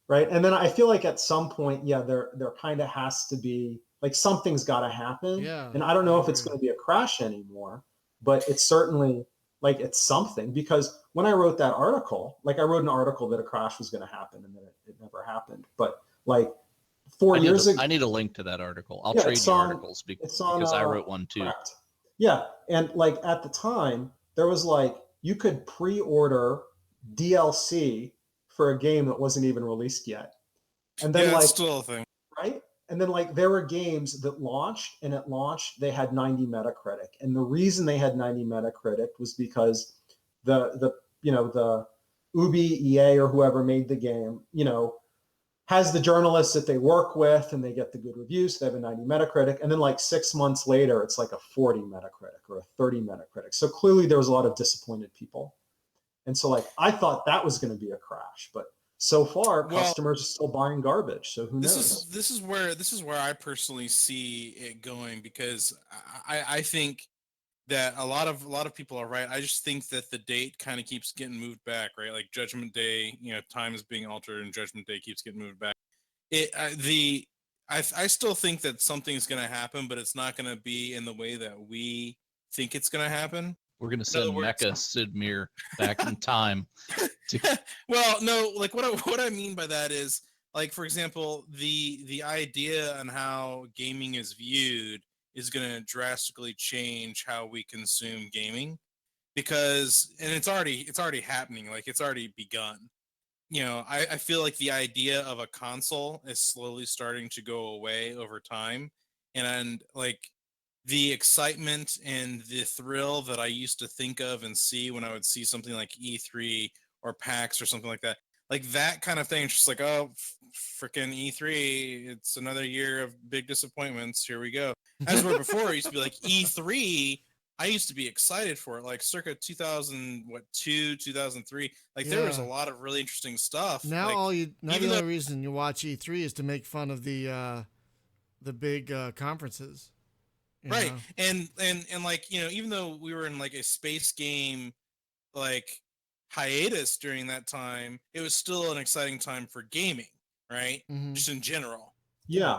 Right. And then I feel like at some point, yeah, there kind of has to be like something's got to happen. Yeah. And I don't know if it's going to be a crash anymore, but it's certainly like it's something, because when I wrote that article, like I wrote an article that a crash was going to happen and then it never happened. But like 4 years ago, I need a link to that article. I'll Yeah, trade it's you on- articles it's on, because I wrote one too. correct. Yeah. And like at the time, there was like you could pre-order DLC for a game that wasn't even released yet. And then Yeah, like that's still a thing. right? And then like there were games that launched, and at launch they had 90 Metacritic. And the reason they had 90 Metacritic was because the you know, the Ubi, EA, or whoever made the game, you know, has the journalists that they work with and they get the good reviews. So they have a 90 Metacritic. And then like 6 months later, it's like a 40 Metacritic or a 30 Metacritic. So clearly there was a lot of disappointed people. And so like I thought that was going to be a crash, but so far customers are still buying garbage. So who knows? This is where I personally see it going, because I think that a lot of people are right. I just think that the date kind of keeps getting moved back, right? Like Judgment Day, you know, time is being altered, and Judgment Day keeps getting moved back. I still think that something's going to happen, but it's not going to be in the way that we think it's going to happen. We're going to send Mecha Sidmir back in time. Well, no, like what I mean by that is, like, for example, the idea on how gaming is viewed is going to drastically change how we consume gaming, because, and it's already happening, like it's already begun. You know, I feel like the idea of a console is slowly starting to go away over time, and like the excitement and the thrill that I used to think of and see when I would see something like E3 or PAX or something like that kind of thing. It's just like, oh, freaking E3, it's another year of big disappointments. Here we go. As where before, it used to be like E3. I used to be excited for it, like circa 2002, 2003. Like there was a lot of really interesting stuff. Now like, the only reason you watch E3 is to make fun of the big conferences. Right. And like, you know, even though we were in like a space game like hiatus during that time, it was still an exciting time for gaming, right? Just in general. Yeah.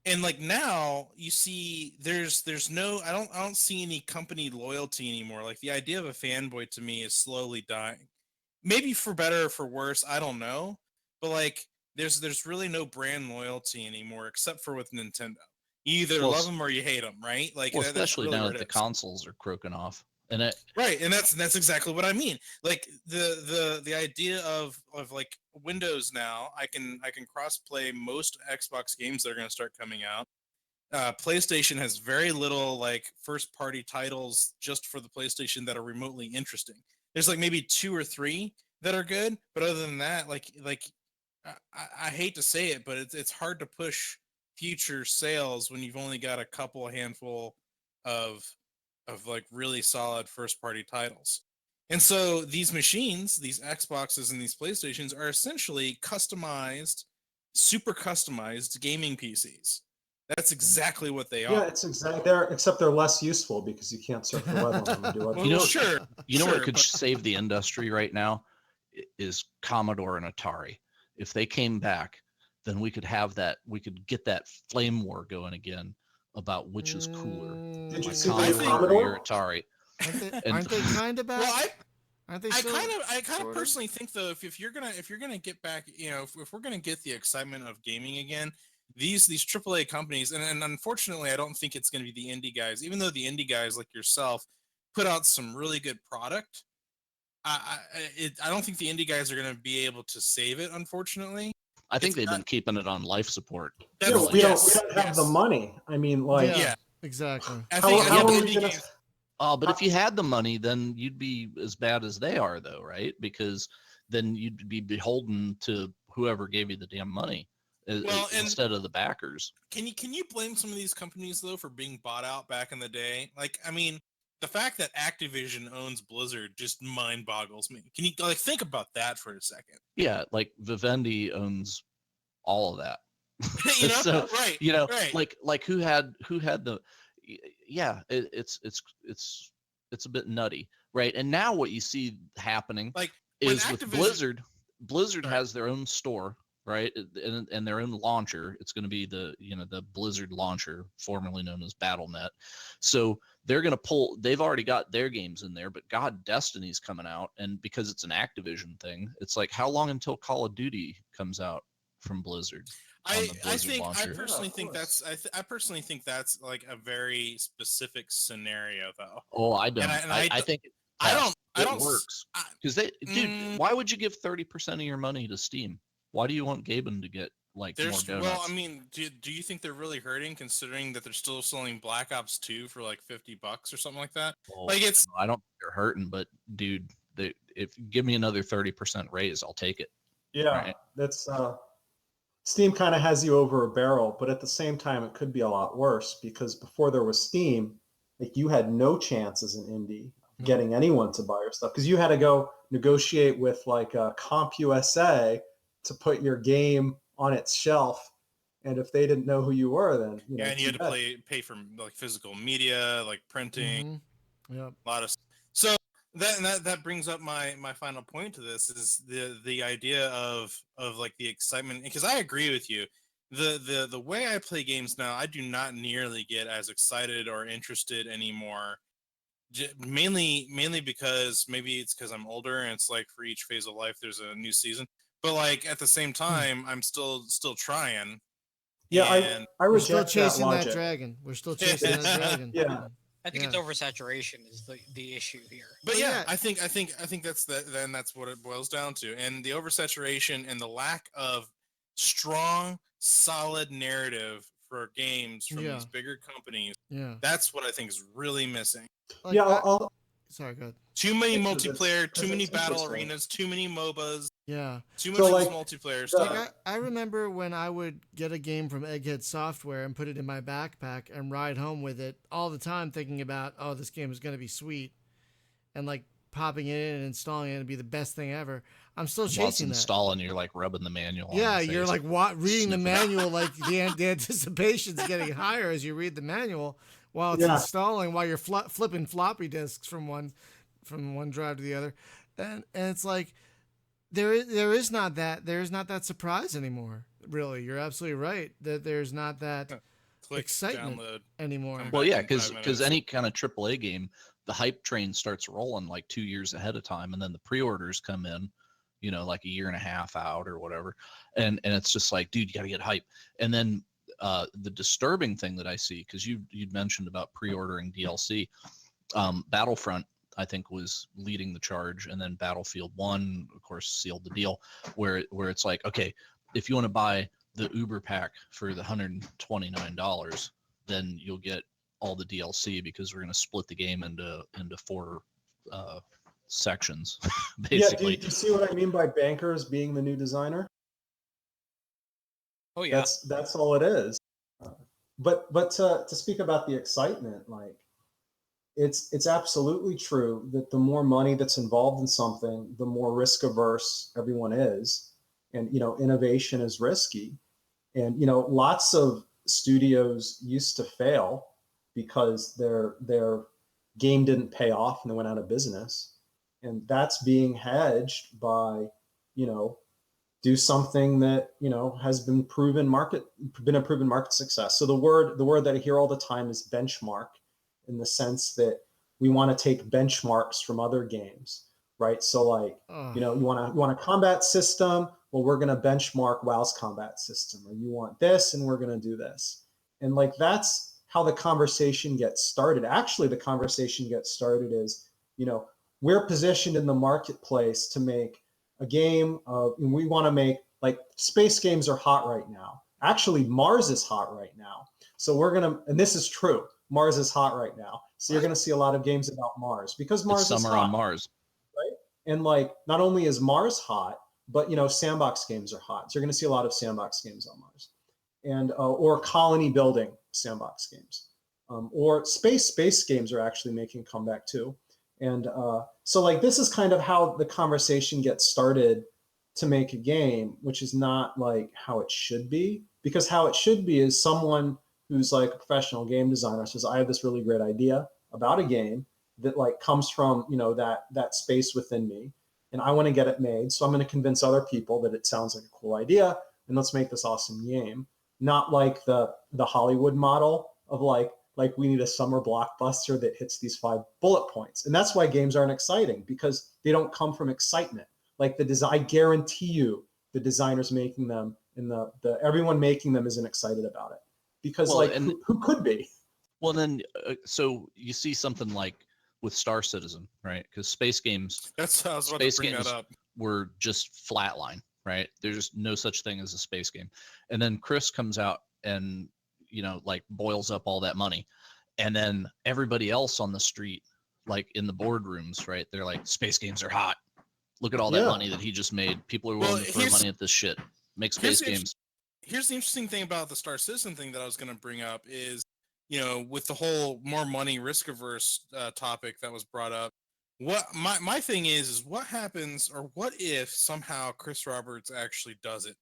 And like now you see there's no, I don't see any company loyalty anymore. Like the idea of a fanboy to me is slowly dying. Maybe for better or for worse, I don't know. But like there's really no brand loyalty anymore, except for with Nintendo. You either love them or you hate them, right? Like, well, especially really now that the consoles are croaking off, and right, and that's exactly what I mean. Like the idea of like Windows now, I can cross-play most Xbox games that are going to start coming out. PlayStation has very little like first-party titles just for the PlayStation that are remotely interesting. There's like maybe 2 or 3 that are good, but other than that, like I hate to say it, but it's hard to push future sales when you've only got a handful of like really solid first party titles. And so these machines, these Xboxes and these PlayStations, are essentially customized, super customized gaming PCs. That's exactly what they are. Yeah, it's exactly there, except they're less useful because you can't surf the web on them and do other. What could save the industry right now is Commodore and Atari. If they came back, then we could get that flame war going again about which is cooler. Did you like see Commodore Commodore or Atari? Aren't they kind of back? Well, Aren't they I still? kind of sort of? personally think though, if you're gonna get back, if we're gonna get the excitement of gaming again, these AAA companies, and unfortunately, I don't think it's gonna be the indie guys. Even though the indie guys like yourself put out some really good product, I don't think the indie guys are gonna be able to save it. Unfortunately, I think it's they've not. been keeping it on life support. Yeah, That's we yes, don't have the yes. money. I mean, like, Yeah, Yeah. exactly. I how, think how are we indie gonna? games. Oh, but if you had the money, then you'd be as bad as they are, though, right? Because then you'd be beholden to whoever gave you the damn money Well, and instead of the backers. can you blame some of these companies though for being bought out back in the day? Like, I mean, the fact that Activision owns Blizzard just mind boggles me. Can you like think about that for a second? Yeah, like Vivendi owns all of that. You know, So right, right. like who had the yeah, it's a bit nutty, right? And now what you see happening Like when is with Activision, Blizzard right? has their own store, right? And their own launcher. It's going to be the Blizzard launcher, formerly known as BattleNet. So they're going to pull. They've already got their games in there, but God, Destiny's coming out, and because it's an Activision thing, it's like how long until Call of Duty comes out from Blizzard on the Blizzard I launcher? personally of think course. I personally think that's like a very specific scenario though, Oh, I and don't. and I think it I don't tests. I It don't s- works I, because dude, mm, why would you give 30% of your money to Steam? Why do you want Gaben to get like more well, I donuts? mean, do you think they're really hurting considering that they're still selling Black Ops 2 for like $50 or something like that? Well, Like it's I don't think they're hurting, but dude, if give me another 30% raise, I'll take it. Yeah, Right? that's Steam kind of has you over a barrel, but at the same time, it could be a lot worse because before there was Steam, like you had no chance as an indie of No. getting anyone to buy your stuff because you had to go negotiate with like CompUSA to put your game on its shelf, and if they didn't know who you were, then yeah, and you too had to bad. pay for like physical media, like printing, Mm-hmm. Yep. a lot of. So that brings up my final point to this is the idea of like the excitement, because I agree with you. The way I play games now, I do not nearly get as excited or interested anymore. Mainly because maybe it's because I'm older and it's like for each phase of life there's a new season. But like at the same time, I'm still trying. Yeah, And I We're still reject that chasing that logic. dragon. We're still chasing that dragon. Yeah. I think Yeah. it's oversaturation is the issue here. But Well, yeah, yeah. I think that's then that's what it boils down to, and the oversaturation and the lack of strong, solid narrative for games from Yeah. these bigger companies. Yeah. That's what I think is really missing. Like, Yeah, sorry, go ahead. Too many Because multiplayer, too many it's battle interesting. arenas, too many MOBAs, Yeah. too much So, of this like, multiplayer Like stuff. I remember when I would get a game from Egghead Software and put it in my backpack and ride home with it all the time thinking about, oh, this game is going to be sweet, and like popping it in and installing it and be the best thing ever. I'm still While it's chasing that. installing, you're like rubbing the manual. Yeah, on your you're face. like reading the Sniffing. manual, like the anticipation's getting higher as you read the manual while it's Yeah. installing, while you're flipping floppy disks from one drive to the other, and it's like there is not that surprise anymore. Really, you're absolutely right that there's not that Click, excitement download, anymore. come Well, back yeah, in 5 because minutes. any kind of AAA game, the hype train starts rolling like 2 years ahead of time, and then the pre-orders come in, like a year and a half out or whatever, and it's just like, dude, you got to get hype. And then the disturbing thing that I see, because you'd mentioned about pre-ordering DLC, Battlefront, I think, was leading the charge, and then Battlefield 1, of course, sealed the deal, where it's like, okay, if you want to buy the Uber pack for the $129, then you'll get all the DLC because we're going to split the game into 4 sections, Yeah, basically. do you see what I mean by bankers being the new designer? Oh yeah. That's all it is. But to speak about the excitement, like it's absolutely true that the more money that's involved in something, the more risk averse everyone is, and innovation is risky, and lots of studios used to fail because their game didn't pay off and they went out of business, and that's being hedged by do something that has been a proven market success. So the word that I hear all the time is benchmark, in the sense that we want to take benchmarks from other games. right? So like, you want a combat system. Well, we're going to benchmark WoW's combat system, or you want this, and we're going to do this. And like, that's how the conversation gets started. Actually, the conversation gets started is, we're positioned in the marketplace to make a game of, and we want to make, like, space games are hot right now. Actually, Mars is hot right now. So we're going to, and this is true, Mars is hot right now. So you're going to see a lot of games about Mars because Mars is hot. Summer on Mars. Right? And like, not only is Mars hot, but sandbox games are hot. So you're going to see a lot of sandbox games on Mars, and or colony building sandbox games, or space games are actually making a comeback too. And so like, this is kind of how the conversation gets started to make a game, which is not like how it should be, because how it should be is someone who's like a professional game designer says, I have this really great idea about a game that like comes from, that space within me, and I want to get it made. So I'm going to convince other people that it sounds like a cool idea, and let's make this awesome game. Not like the Hollywood model of like we need a summer blockbuster that hits these 5 bullet points. And that's why games aren't exciting, because they don't come from excitement. Like I guarantee you the designers making them and the everyone making them isn't excited about it, because who could be? Well, then, so you see something like with Star Citizen, right? Because space games, that's how I was about to bring that up, were just flatline, right? There's no such thing as a space game. And then Chris comes out and, like, boils up all that money. And then everybody else on the street, like in the boardrooms, right? They're like, space games are hot. Look at all that money that he just made. People are willing to throw money at this shit. Make space games. Here's the interesting thing about the Star Citizen thing that I was going to bring up is, with the whole more money risk averse topic that was brought up. What my thing is what happens, or what if somehow Chris Roberts actually does it?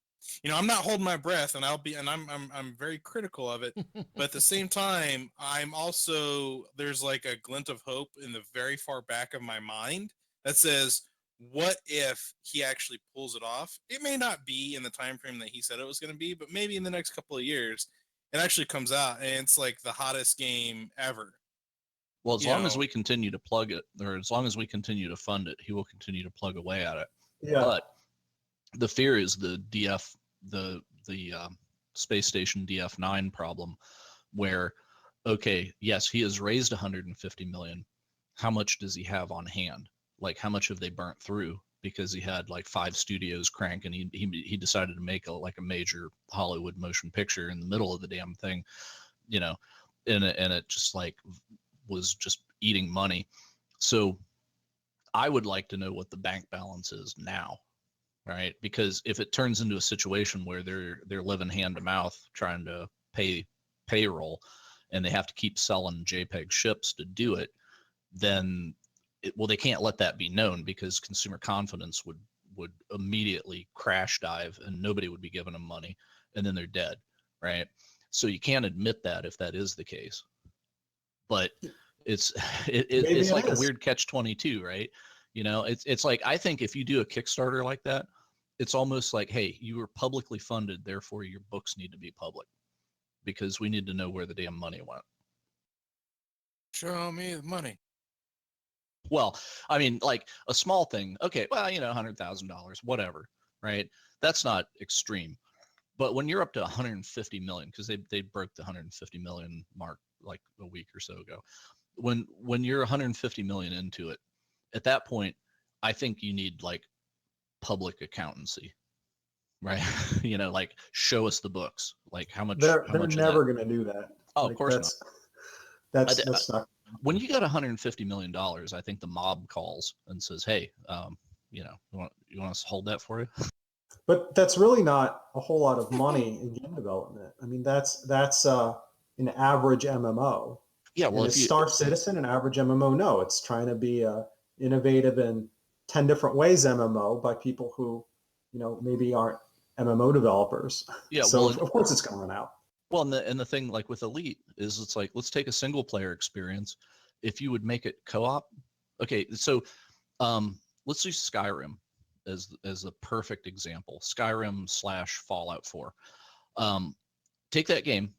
I'm not holding my breath, and I'm very critical of it, but at the same time, I'm also, there's like a glint of hope in the very far back of my mind that says, what if he actually pulls it off? It may not be in the time frame that he said it was going to be, but maybe in the next couple of years, it actually comes out and it's like the hottest game ever. Well, as long as we continue to plug it, or as long as we continue to fund it, he will continue to plug away at it. Yeah. But the fear is the DF, the space station DF9 problem, where, okay, yes, he has raised 150 million. How much does he have on hand? Like, how much have they burnt through? Because he had like 5 studios crank, and he decided to make a major Hollywood motion picture in the middle of the damn thing, and it just like was just eating money. So I would like to know what the bank balance is now, right? Because if it turns into a situation where they're living hand to mouth trying to pay payroll, and they have to keep selling JPEG ships to do it, then they can't let that be known, because consumer confidence would immediately crash dive, and nobody would be giving them money, and then they're dead, right? So you can't admit that if that is the case. But it's like a weird catch-22, right? It's like, I think if you do a Kickstarter like that, it's almost like, hey, you were publicly funded, therefore your books need to be public, because we need to know where the damn money went. Show me the money. Well, I mean, like a small thing. Okay, well, $100,000, whatever, right? That's not extreme. But when you're up to 150 million, because they broke the 150 million mark like a week or so ago. When you're 150 million into it, at that point, I think you need like public accountancy, right? Like, show us the books. Like, how much? They're much never going to do that. Oh, like, of course not. That's not. When you got $150 million, I think the mob calls and says, "Hey, you want us to hold that for you?" But that's really not a whole lot of money in game development. I mean, that's an average MMO. Yeah, well, if Star Citizen an average MMO? No, it's trying to be innovative in 10 different ways MMO by people who, maybe aren't MMO developers. Yeah, so of course it's going to run out. Well, and the thing like with Elite is, it's like, let's take a single player experience. If you would make it co-op, okay, so let's use Skyrim as a perfect example. Skyrim / Fallout 4. Take that game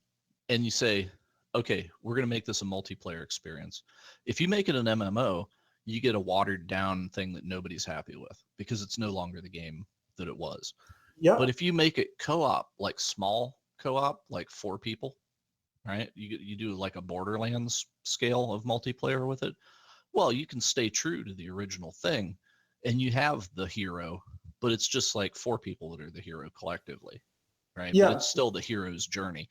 and you say, okay, we're going to make this a multiplayer experience. If you make it an MMO, you get a watered down thing that nobody's happy with because it's no longer the game that it was. Yeah. But if you make it co-op, like small co-op, like 4 people, right? You do like a Borderlands scale of multiplayer with it. Well, you can stay true to the original thing, and you have the hero, but it's just like 4 people that are the hero collectively, right? Yeah. But it's still the hero's journey.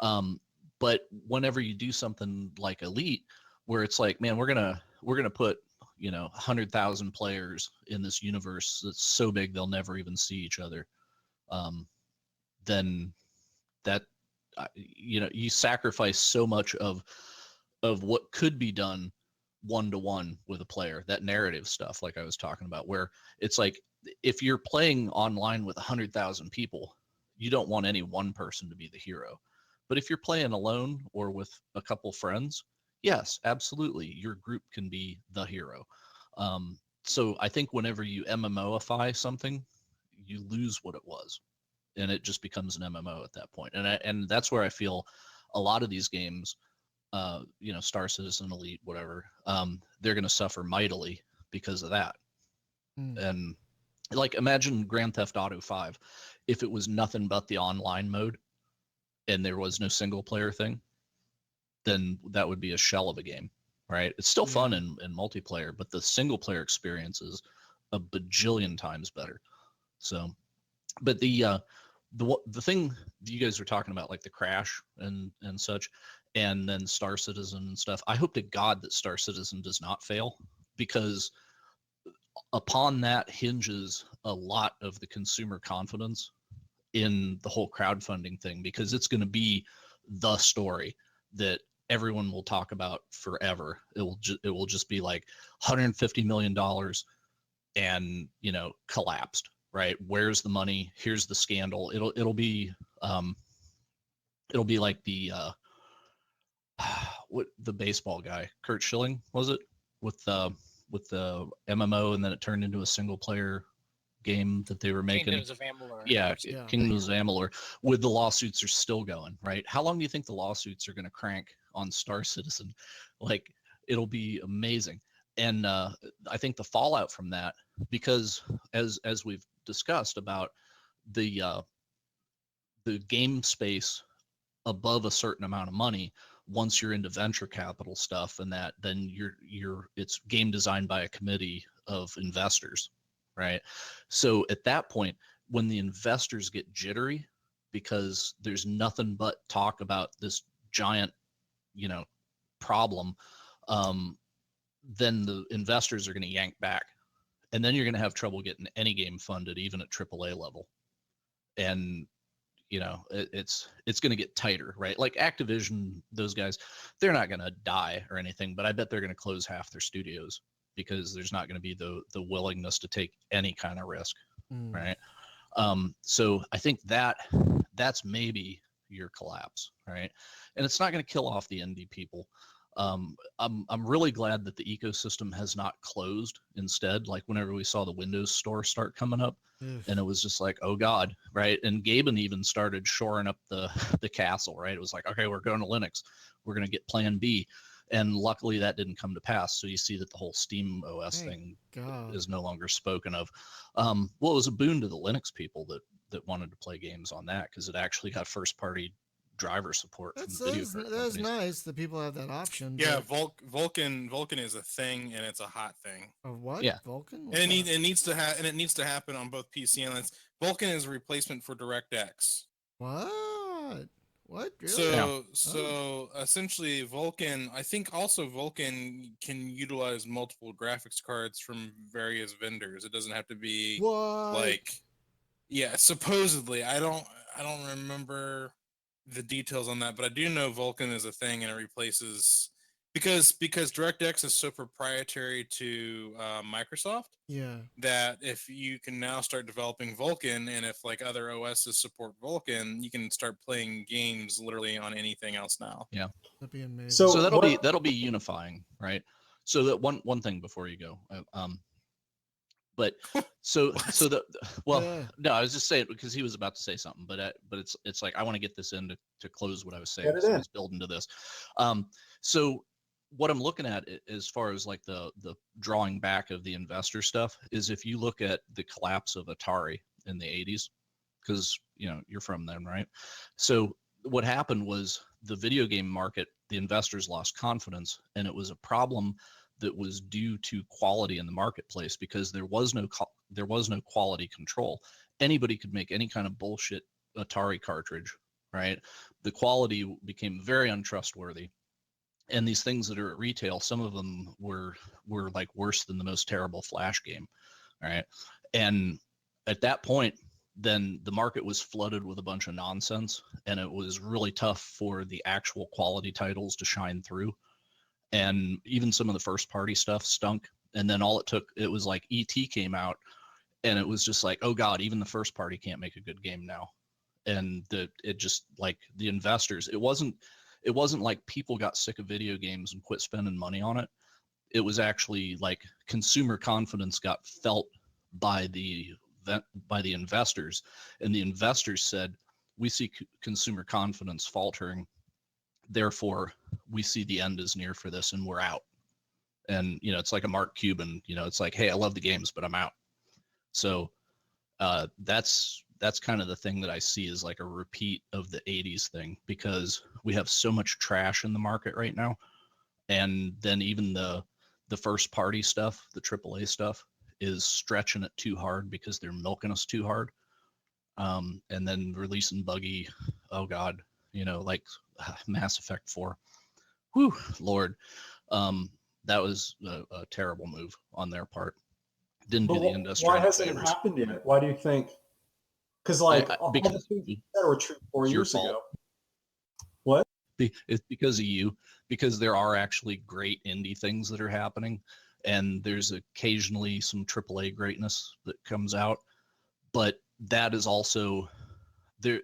But whenever you do something like Elite, where it's like, man, we're gonna put 100,000 players in this universe that's so big they'll never even see each other, then that you sacrifice so much of what could be done one-to-one with a player, that narrative stuff like I was talking about, where it's like if you're playing online with 100,000 people, you don't want any one person to be the hero. But if you're playing alone or with a couple friends, yes, absolutely, your group can be the hero. So I think whenever you MMOify something, you lose what it was, and it just becomes an MMO at that point. And that's where I feel a lot of these games, Star Citizen, Elite, whatever, they're going to suffer mightily because of that. And like, imagine Grand Theft Auto 5 if it was nothing but the online mode and there was no single player thing, then that would be a shell of a game, right? It's still fun in multiplayer, but the single player experience is a bajillion times better. So, but the thing that you guys were talking about, like the crash and such, and then Star Citizen and stuff, I hope to God that Star Citizen does not fail, because upon that hinges a lot of the consumer confidence in the whole crowdfunding thing, because it's going to be the story that everyone will talk about forever. It will just be like $150 million and collapsed, right? Where's the money? Here's the scandal. It'll be like the what the baseball guy, Kurt Schilling, was it, with the MMO, and then it turned into a single player game that they were making. Kingdoms of Amalur. Yeah. Kingdoms of Amalur. With the lawsuits are still going, right? How long do you think the lawsuits are going to crank on Star Citizen? Like, it'll be amazing. And I think the fallout from that, because as we've discussed about the game space above a certain amount of money, once you're into venture capital stuff and that, then it's game designed by a committee of investors, right? So at that point, when the investors get jittery because there's nothing but talk about this giant problem, then the investors are going to yank back, and then you're going to have trouble getting any game funded, even at AAA level. And it's going to get tighter, right? Like Activision, those guys, they're not going to die or anything, but I bet they're going to close half their studios because there's not going to be the willingness to take any kind of risk, right? So I think that's maybe your collapse, right? And it's not going to kill off the indie people. I'm really glad that the ecosystem has not closed. Instead, like whenever we saw the Windows Store start coming up, and it was just like, oh God, right? And Gaben even started shoring up the castle, right? It was like, okay, we're going to Linux, we're going to get Plan B, and luckily that didn't come to pass. So you see that the whole Steam OS thing is no longer spoken of. Well, it was a boon to the Linux people that wanted to play games on that, because it actually got first party driver support from the video card companies. That's nice that people have that option. Yeah, Vulkan is a thing, and it's a hot thing. What? Yeah, Vulkan? And it needs to happen on both PC and Linux. Vulkan is a replacement for DirectX. What? Really? So essentially, Vulkan. I think also Vulkan can utilize multiple graphics cards from various vendors. It doesn't have to be supposedly. I don't remember the details on that, but I do know Vulkan is a thing, and it replaces, because DirectX is so proprietary to Microsoft. Yeah. That if you can now start developing Vulkan, and if like other OSs support Vulkan, you can start playing games literally on anything else now. Yeah, that'd be amazing. So that'll be unifying, right? So that one thing before you go, but no, I was just saying it because he was about to say something, but it's like I want to get this in to close what I was saying. So I was building to this. So what I'm looking at as far as like the drawing back of the investor stuff is if you look at the collapse of Atari in the 80s, because you're from them, right? So what happened was the video game market, the investors lost confidence, and it was a problem that was due to quality in the marketplace because there was no quality control. Anybody could make any kind of bullshit Atari cartridge, right? The quality became very untrustworthy. And these things that are at retail, some of them were like worse than the most terrible Flash game, right? And at that point, then the market was flooded with a bunch of nonsense, and it was really tough for the actual quality titles to shine through. And even some of the first party stuff stunk. And then all it took, it was like ET came out, and it was just like, oh God, even the first party can't make a good game now. And it just like the investors, it wasn't like people got sick of video games and quit spending money on it. It was actually like consumer confidence got felt by the investors, and the investors said, we see consumer confidence faltering, therefore we see the end is near for this and we're out. And it's like a Mark Cuban, it's like, hey, I love the games, but I'm out. So that's kind of the thing that I see is like a repeat of the 80s thing, because we have so much trash in the market right now. And then even the first party stuff, the AAA stuff, is stretching it too hard because they're milking us too hard. And then releasing buggy, oh God, like Mass Effect 4. Whew, Lord. That was a terrible move on their part. Didn't do the industry. Why hasn't it happened yet? Why do you think? Because like all the things that were true 4 years ago. What? It's because of you, because there are actually great indie things that are happening, and there's occasionally some AAA greatness that comes out, but that is also there.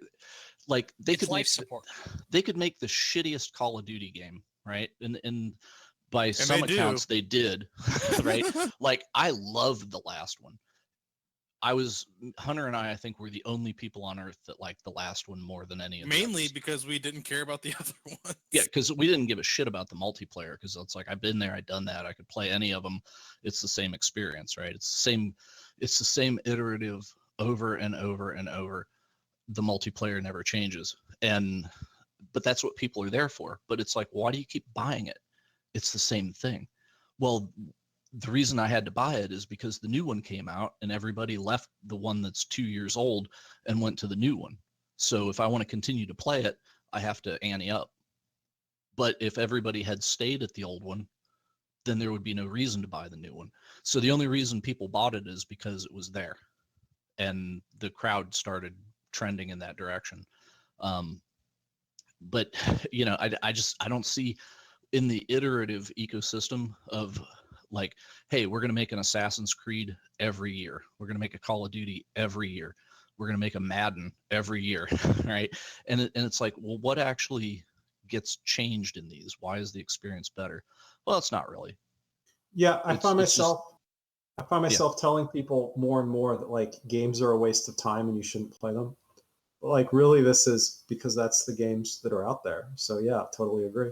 Like they could life support. They could make the shittiest Call of Duty game, right? And by some accounts they did, right? Like I loved the last one. Hunter and I think we're the only people on earth that liked the last one more than any of them. Mainly because we didn't care about the other ones. Yeah, because we didn't give a shit about the multiplayer, because it's like, I've been there, I've done that, I could play any of them. It's the same experience, right? It's the same iterative over and over and over. The multiplayer never changes. But that's what people are there for. But it's like, why do you keep buying it? It's the same thing. Well, the reason I had to buy it is because the new one came out and everybody left the one that's 2 years old and went to the new one. So if I want to continue to play it, I have to ante up. But if everybody had stayed at the old one, then there would be no reason to buy the new one. So the only reason people bought it is because it was there, and the crowd started trending in that direction. But I don't see in the iterative ecosystem of like, hey, we're going to make an Assassin's Creed every year. We're going to make a Call of Duty every year. We're going to make a Madden every year, right? And it's like, well, what actually gets changed in these? Why is the experience better? Well, it's not really. Yeah, I find myself telling people more and more that like games are a waste of time and you shouldn't play them. But like really this is because that's the games that are out there. So yeah, totally agree.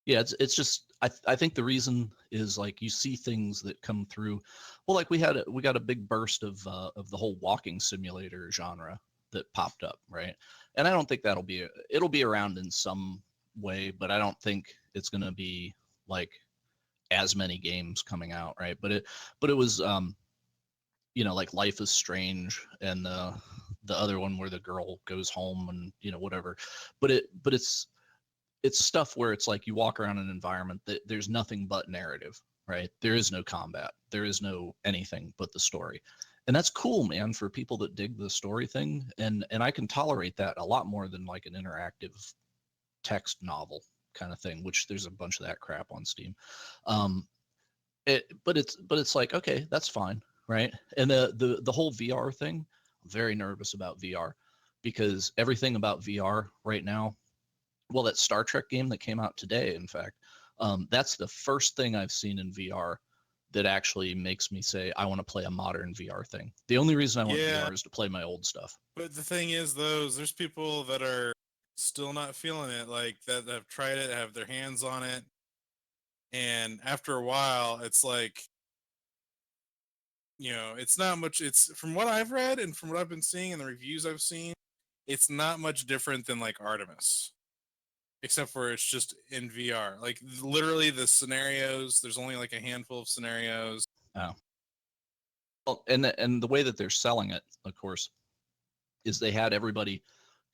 Yeah, it's just I think the reason is like you see things that come through. Well, like we got a big burst of the whole walking simulator genre that popped up, right? And I don't think it'll be around in some way, but I don't think it's going to be like as many games coming out, right? But it was like Life is Strange and the other one where the girl goes home and whatever. But it's stuff where it's like you walk around an environment that there's nothing but narrative, right? There is no combat. There is no anything but the story. And that's cool, man, for people that dig the story thing. And I can tolerate that a lot more than like an interactive text novel kind of thing, which there's a bunch of that crap on Steam. But it's like, okay, that's fine, right? And the whole VR thing, I'm very nervous about VR, because everything about VR right now, well, that Star Trek game that came out today, in fact, that's the first thing I've seen in VR that actually makes me say, I want to play a modern VR thing. The only reason I want VR is to play my old stuff. But the thing is, there's people that are still not feeling it. Like that have tried it, have their hands on it, and after a while, it's like, it's not much. It's from what I've read and from what I've been seeing and the reviews I've seen, it's not much different than like Artemis, except for it's just in VR. Like literally the scenarios, there's only like a handful of scenarios. Oh. Well, and the way that they're selling it, of course, is they had everybody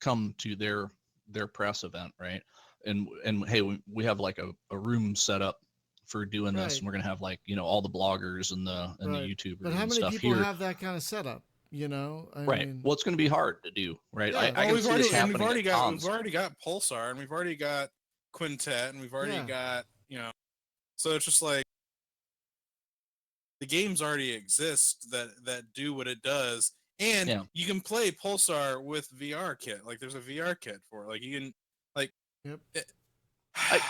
come to their press event, right? And hey, we have like a room set up for doing this, Right. and we're gonna have like all the bloggers and the Right. YouTubers But how and many stuff people here. have that kind of setup? Right. Well, it's going to be hard to do, right? Yeah. I can see this happening we've already at got cons. we've already got Pulsar, and we've already got Quintet, and we've already Yeah. got so it's just like the games already exist that do what it does, and Yeah. you can play Pulsar with VR kit. Like there's a VR kit for it. Like you can like Yep.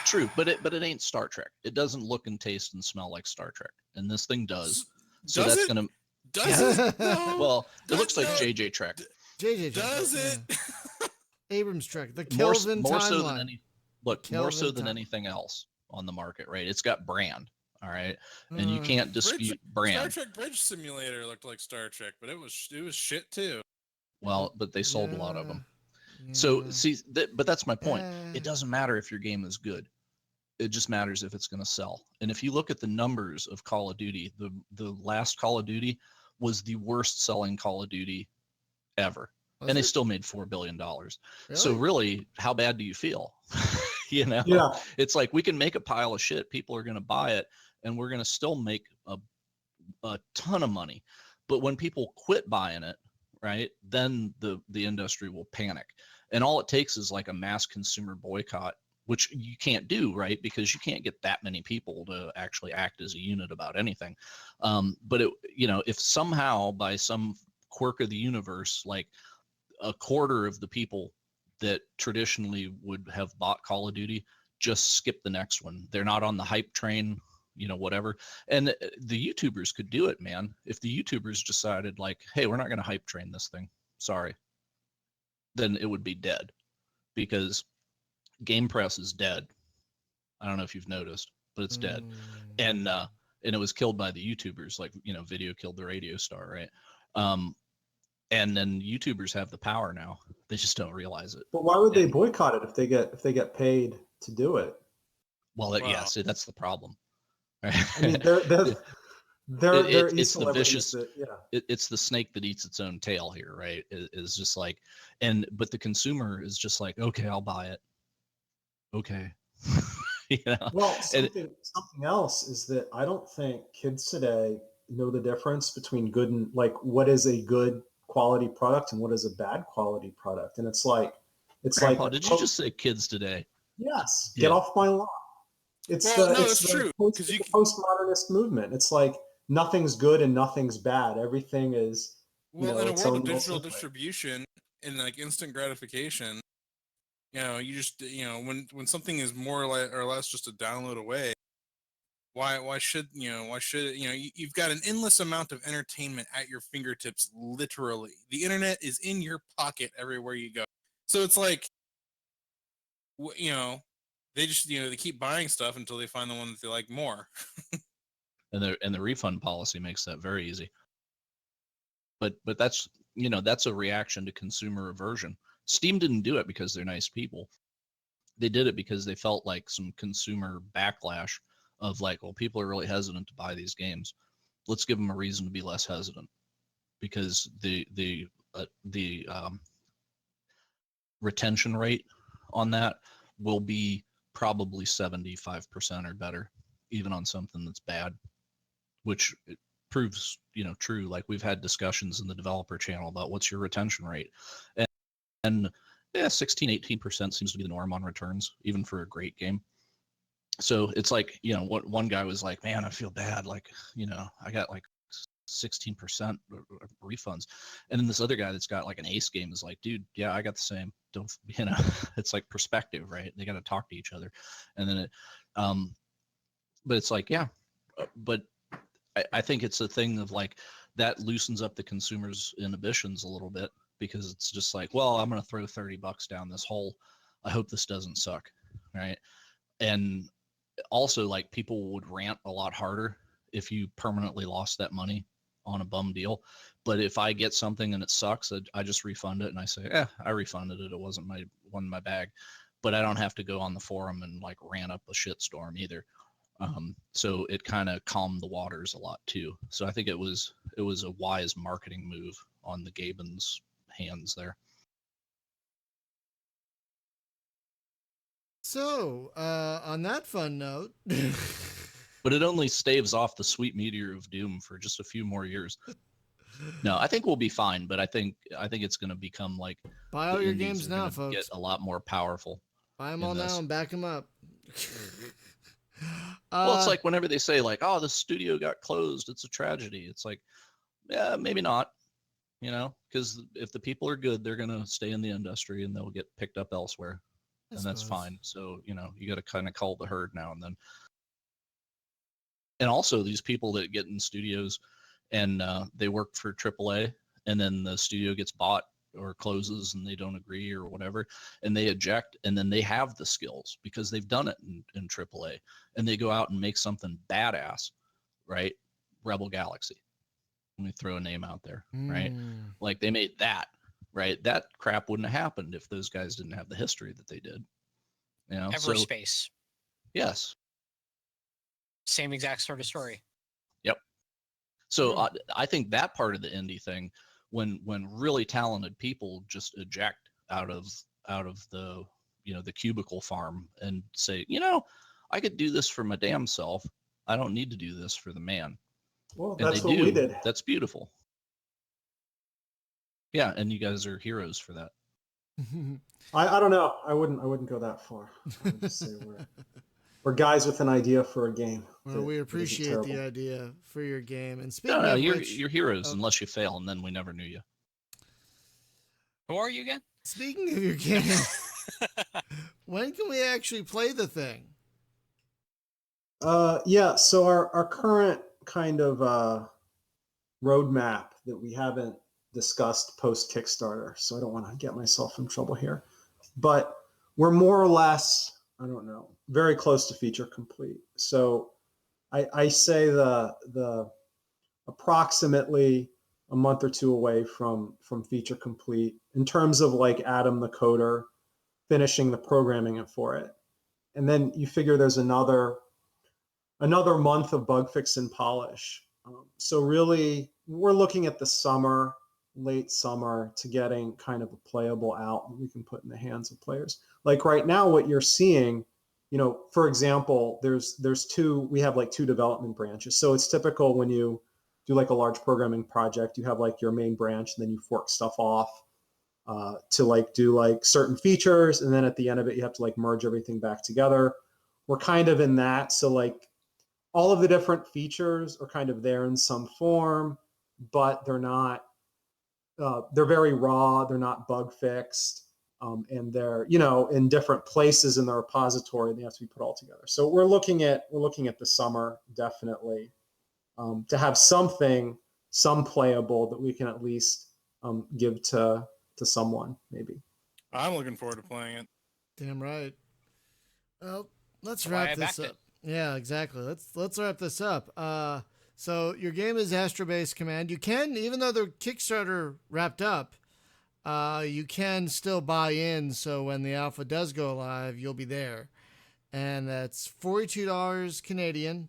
True, but it ain't Star Trek. It doesn't look and taste and smell like Star Trek, and this thing does. So Does that's it? gonna. Does it? No. Well, it Does- looks like no. JJ Trek. JJ Does Trek, it? yeah. Abrams Trek, the More Kelvin so timeline. than any. Look, more so Kelvin than timeline. anything else on the market, right? It's got brand, all right, and you can't dispute Star brand. Trek Bridge Simulator looked like Star Trek, but it was shit too. Well, but they sold a lot of Yeah. them. So Yeah. see, but that's my point. Yeah. It doesn't matter if your game is good. It just matters if it's going to sell. And if you look at the numbers of Call of Duty, the last Call of Duty was the worst selling Call of Duty ever. Was and they it? still made $4 billion. Really? So really, how bad do you feel? Yeah. It's like we can make a pile of shit. People are going to buy it, and we're going to still make a ton of money. But when people quit buying it, right, then the industry will panic. And all it takes is like a mass consumer boycott, which you can't do, right? Because you can't get that many people to actually act as a unit about anything. But if somehow by some quirk of the universe, like a quarter of the people that traditionally would have bought Call of Duty just skip the next one. They're not on the hype train, whatever. And the YouTubers could do it, man. If the YouTubers decided like, hey, we're not going to hype train this thing, sorry, then it would be dead, because Game Press is dead. I don't know if you've noticed, but it's dead. And it was killed by the YouTubers, like, video killed the radio star, right? And then YouTubers have the power now. They just don't realize it. But why would they boycott it if they get paid to do it? Well, yeah, see, that's the problem. Right? I mean, they're it's the vicious. that, yeah. It's the snake that eats its own tail here, right? It's just like, but the consumer is just like, okay, I'll buy it. Okay. Well, something else is that I don't think kids today know the difference between good and like what is a good quality product and what is a bad quality product. And it's Grandpa, like, did you just say kids today? Yes, Yeah. get off my lawn. It's true, the postmodernist movement. It's like nothing's good and nothing's bad. Everything is in a its world own of digital little distribution and like instant gratification. You just when something is more or less just a download away, why should you've got an endless amount of entertainment at your fingertips. Literally, the internet is in your pocket everywhere you go. So it's like, they just they keep buying stuff until they find the one that they like more. And the refund policy makes that very easy. But that's that's a reaction to consumer aversion. Steam didn't do it because they're nice people. They did it because they felt like some consumer backlash of like, well, people are really hesitant to buy these games. Let's give them a reason to be less hesitant, because the retention rate on that will be probably 75% or better, even on something that's bad, which it proves true. Like, we've had discussions in the developer channel about what's your retention rate, and yeah, 16-18% seems to be the norm on returns, even for a great game. So it's like, what one guy was like, man, I feel bad, like, I got like 16% refunds. And then this other guy that's got like an ace game is like, dude, yeah, I got the same. Don't, it's like perspective, right? They got to talk to each other. And then but it's like, yeah, but I think it's a thing of like, that loosens up the consumer's inhibitions a little bit, because it's just like, well, I'm going to throw $30 down this hole. I hope this doesn't suck, right? And also, like, people would rant a lot harder if you permanently lost that money on a bum deal. But if I get something and it sucks, I just refund it and I say, I refunded it. It wasn't my bag. But I don't have to go on the forum and like rant up a shitstorm either. So it kind of calmed the waters a lot too. So I think it was a wise marketing move on the Gaben's hands there. So, on that fun note, But it only staves off the sweet meteor of doom for just a few more years. No, I think we'll be fine, but I think it's going to become like buy the all your indies games are now, gonna folks. get a lot more powerful. Buy them in all this. now and back them up. Well, it's like whenever they say like, "Oh, the studio got closed. It's a tragedy." It's like, yeah, maybe not. You know, because if the people are good, they're gonna stay in the industry and they'll get picked up elsewhere, I and that's suppose. fine. So you know, you got to kind of cull the herd now and then. And also, these people that get in studios and they work for AAA, and then the studio gets bought or closes and they don't agree or whatever, and they eject, and then they have the skills because they've done it in AAA, and they go out and make something badass, right? Rebel Galaxy. Let me throw a name out there, right? Like they made that, right? That crap wouldn't have happened if those guys didn't have the history that they did. You know, so Everspace. yes, Same exact sort of story. yep. So I think that part of the indie thing, when really talented people just eject out of the the cubicle farm and say, I could do this for my damn self. I don't need to do this for the man. Well, And that's they what we do. did. That's beautiful. Yeah, and you guys are heroes for that. I don't know. I wouldn't go that far. I would just say we're guys with an idea for a game. Well, we that isn't appreciate the terrible. idea for your game. And speaking No, of you're which, heroes unless you fail, and then we never knew you. Who are you again? speaking of your game, when can we actually play the thing? Yeah. So our current kind of roadmap that we haven't discussed post Kickstarter. So I don't want to get myself in trouble here, but we're more or less, I don't know, very close to feature complete. So I say the approximately a month or two away from feature complete in terms of like Adam the coder finishing the programming for it, and then you figure there's another month of bug fix and polish. So really, we're looking at the summer, late summer, to getting kind of a playable out that we can put in the hands of players. Like right now, what you're seeing, for example, we have like two development branches. So it's typical when you do like a large programming project, you have like your main branch, and then you fork stuff off to like do like certain features, and then at the end of it, you have to like merge everything back together. We're kind of in that. So like all of the different features are kind of there in some form, but they're not, they're very raw. They're not bug fixed. And they're, in different places in the repository. They have to be put all together. So we're looking at the summer, definitely, to have some playable that we can at least give to someone, maybe. I'm looking forward to playing it. Damn right. Well, let's That's why wrap I this backed up. it. Yeah, exactly. Let's wrap this up. So your game is Astrobase Command. You can, even though the Kickstarter wrapped up, you can still buy in. So when the alpha does go live, you'll be there, and that's $42 Canadian,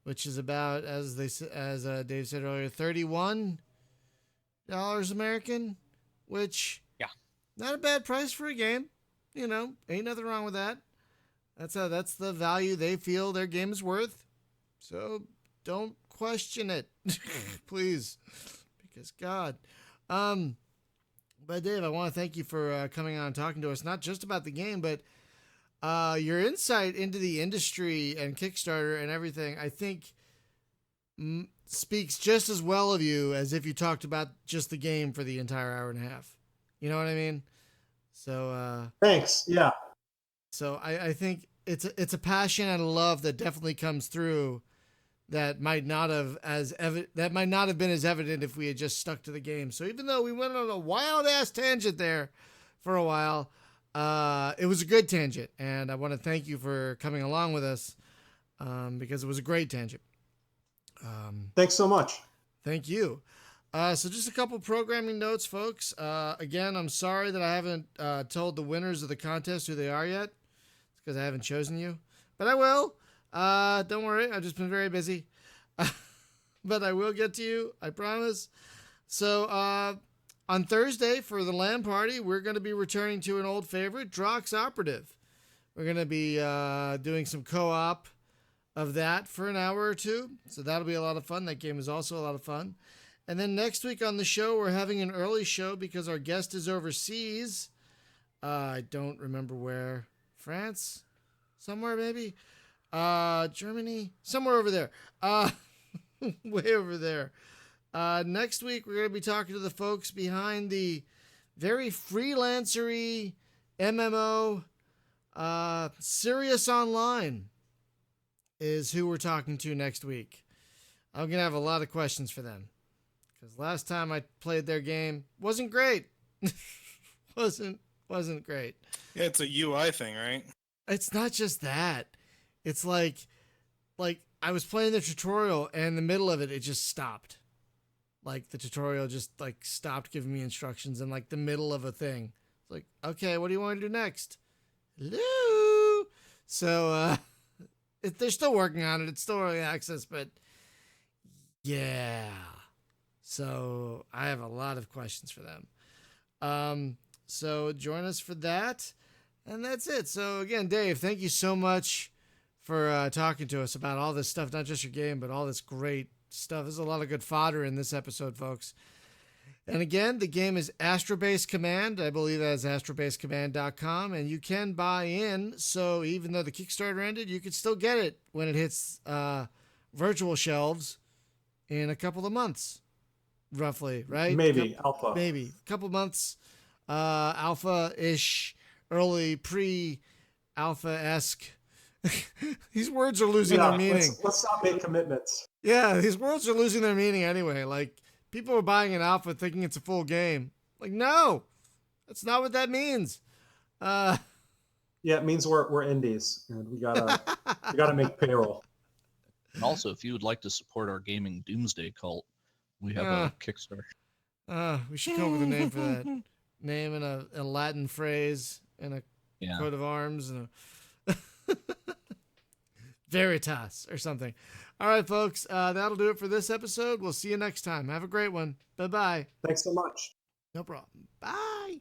which is about, as Dave said earlier, $31 American, which not a bad price for a game. Ain't nothing wrong with that. That's the value they feel their game is worth. So don't question it, please, because God. But Dave, I want to thank you for coming on and talking to us, not just about the game, but your insight into the industry and Kickstarter and everything. I think speaks just as well of you as if you talked about just the game for the entire hour and a half. You know what I mean? So Thanks. Yeah. So I think it's a passion and a love that definitely comes through that might not have been as evident if we had just stuck to the game. So even though we went on a wild ass tangent there for a while, it was a good tangent, and I want to thank you for coming along with us because it was a great tangent. Thanks so much. Thank you. So just a couple programming notes, folks. Again, I'm sorry that I haven't told the winners of the contest who they are yet. It's because I haven't chosen you, but I will. Don't worry, I've just been very busy. But I will get to you, I promise. So on Thursday for the LAN party, we're going to be returning to an old favorite, Drox Operative. We're going to be doing some co-op of that for an hour or two. So that'll be a lot of fun. That game is also a lot of fun. And then next week on the show, we're having an early show because our guest is overseas. I don't remember where. France? Somewhere maybe? Germany? Somewhere over there. Way over there. Next week, we're going to be talking to the folks behind the very freelancery MMO. Sirius Online is who we're talking to next week. I'm going to have a lot of questions for them. Because last time I played their game, wasn't great. wasn't great. Yeah, it's a UI thing, right? It's not just that. It's like I was playing the tutorial and in the middle of it, it just stopped. Like the tutorial just like stopped giving me instructions in like the middle of a thing. It's like, okay, what do you want to do next? Hello. So they're still working on it. It's still early access, but yeah. So I have a lot of questions for them. So join us for that. And that's it. So again, Dave, thank you so much for talking to us about all this stuff, not just your game, but all this great stuff. There's a lot of good fodder in this episode, folks. And again, the game is Astrobase Command. I believe that is astrobasecommand.com, and you can buy in. So even though the Kickstarter ended, you can still get it when it hits virtual shelves in a couple of months, roughly, right? Maybe alpha. Maybe a couple months, alpha-ish, early pre-alpha-esque. These words are losing their meaning. Let's not make commitments. Yeah, these words are losing their meaning anyway. Like, people are buying an alpha thinking it's a full game. Like, no, that's not what that means. Yeah, it means we're indies, and we gotta make payroll. And also, if you would like to support our gaming doomsday cult, we have a Kickstarter. We should come up with a name for that. Name in a Latin phrase and a coat of arms and a Veritas or something. All right, folks, that'll do it for this episode. We'll see you next time. Have a great one. Bye-bye. Thanks so much. No problem. Bye.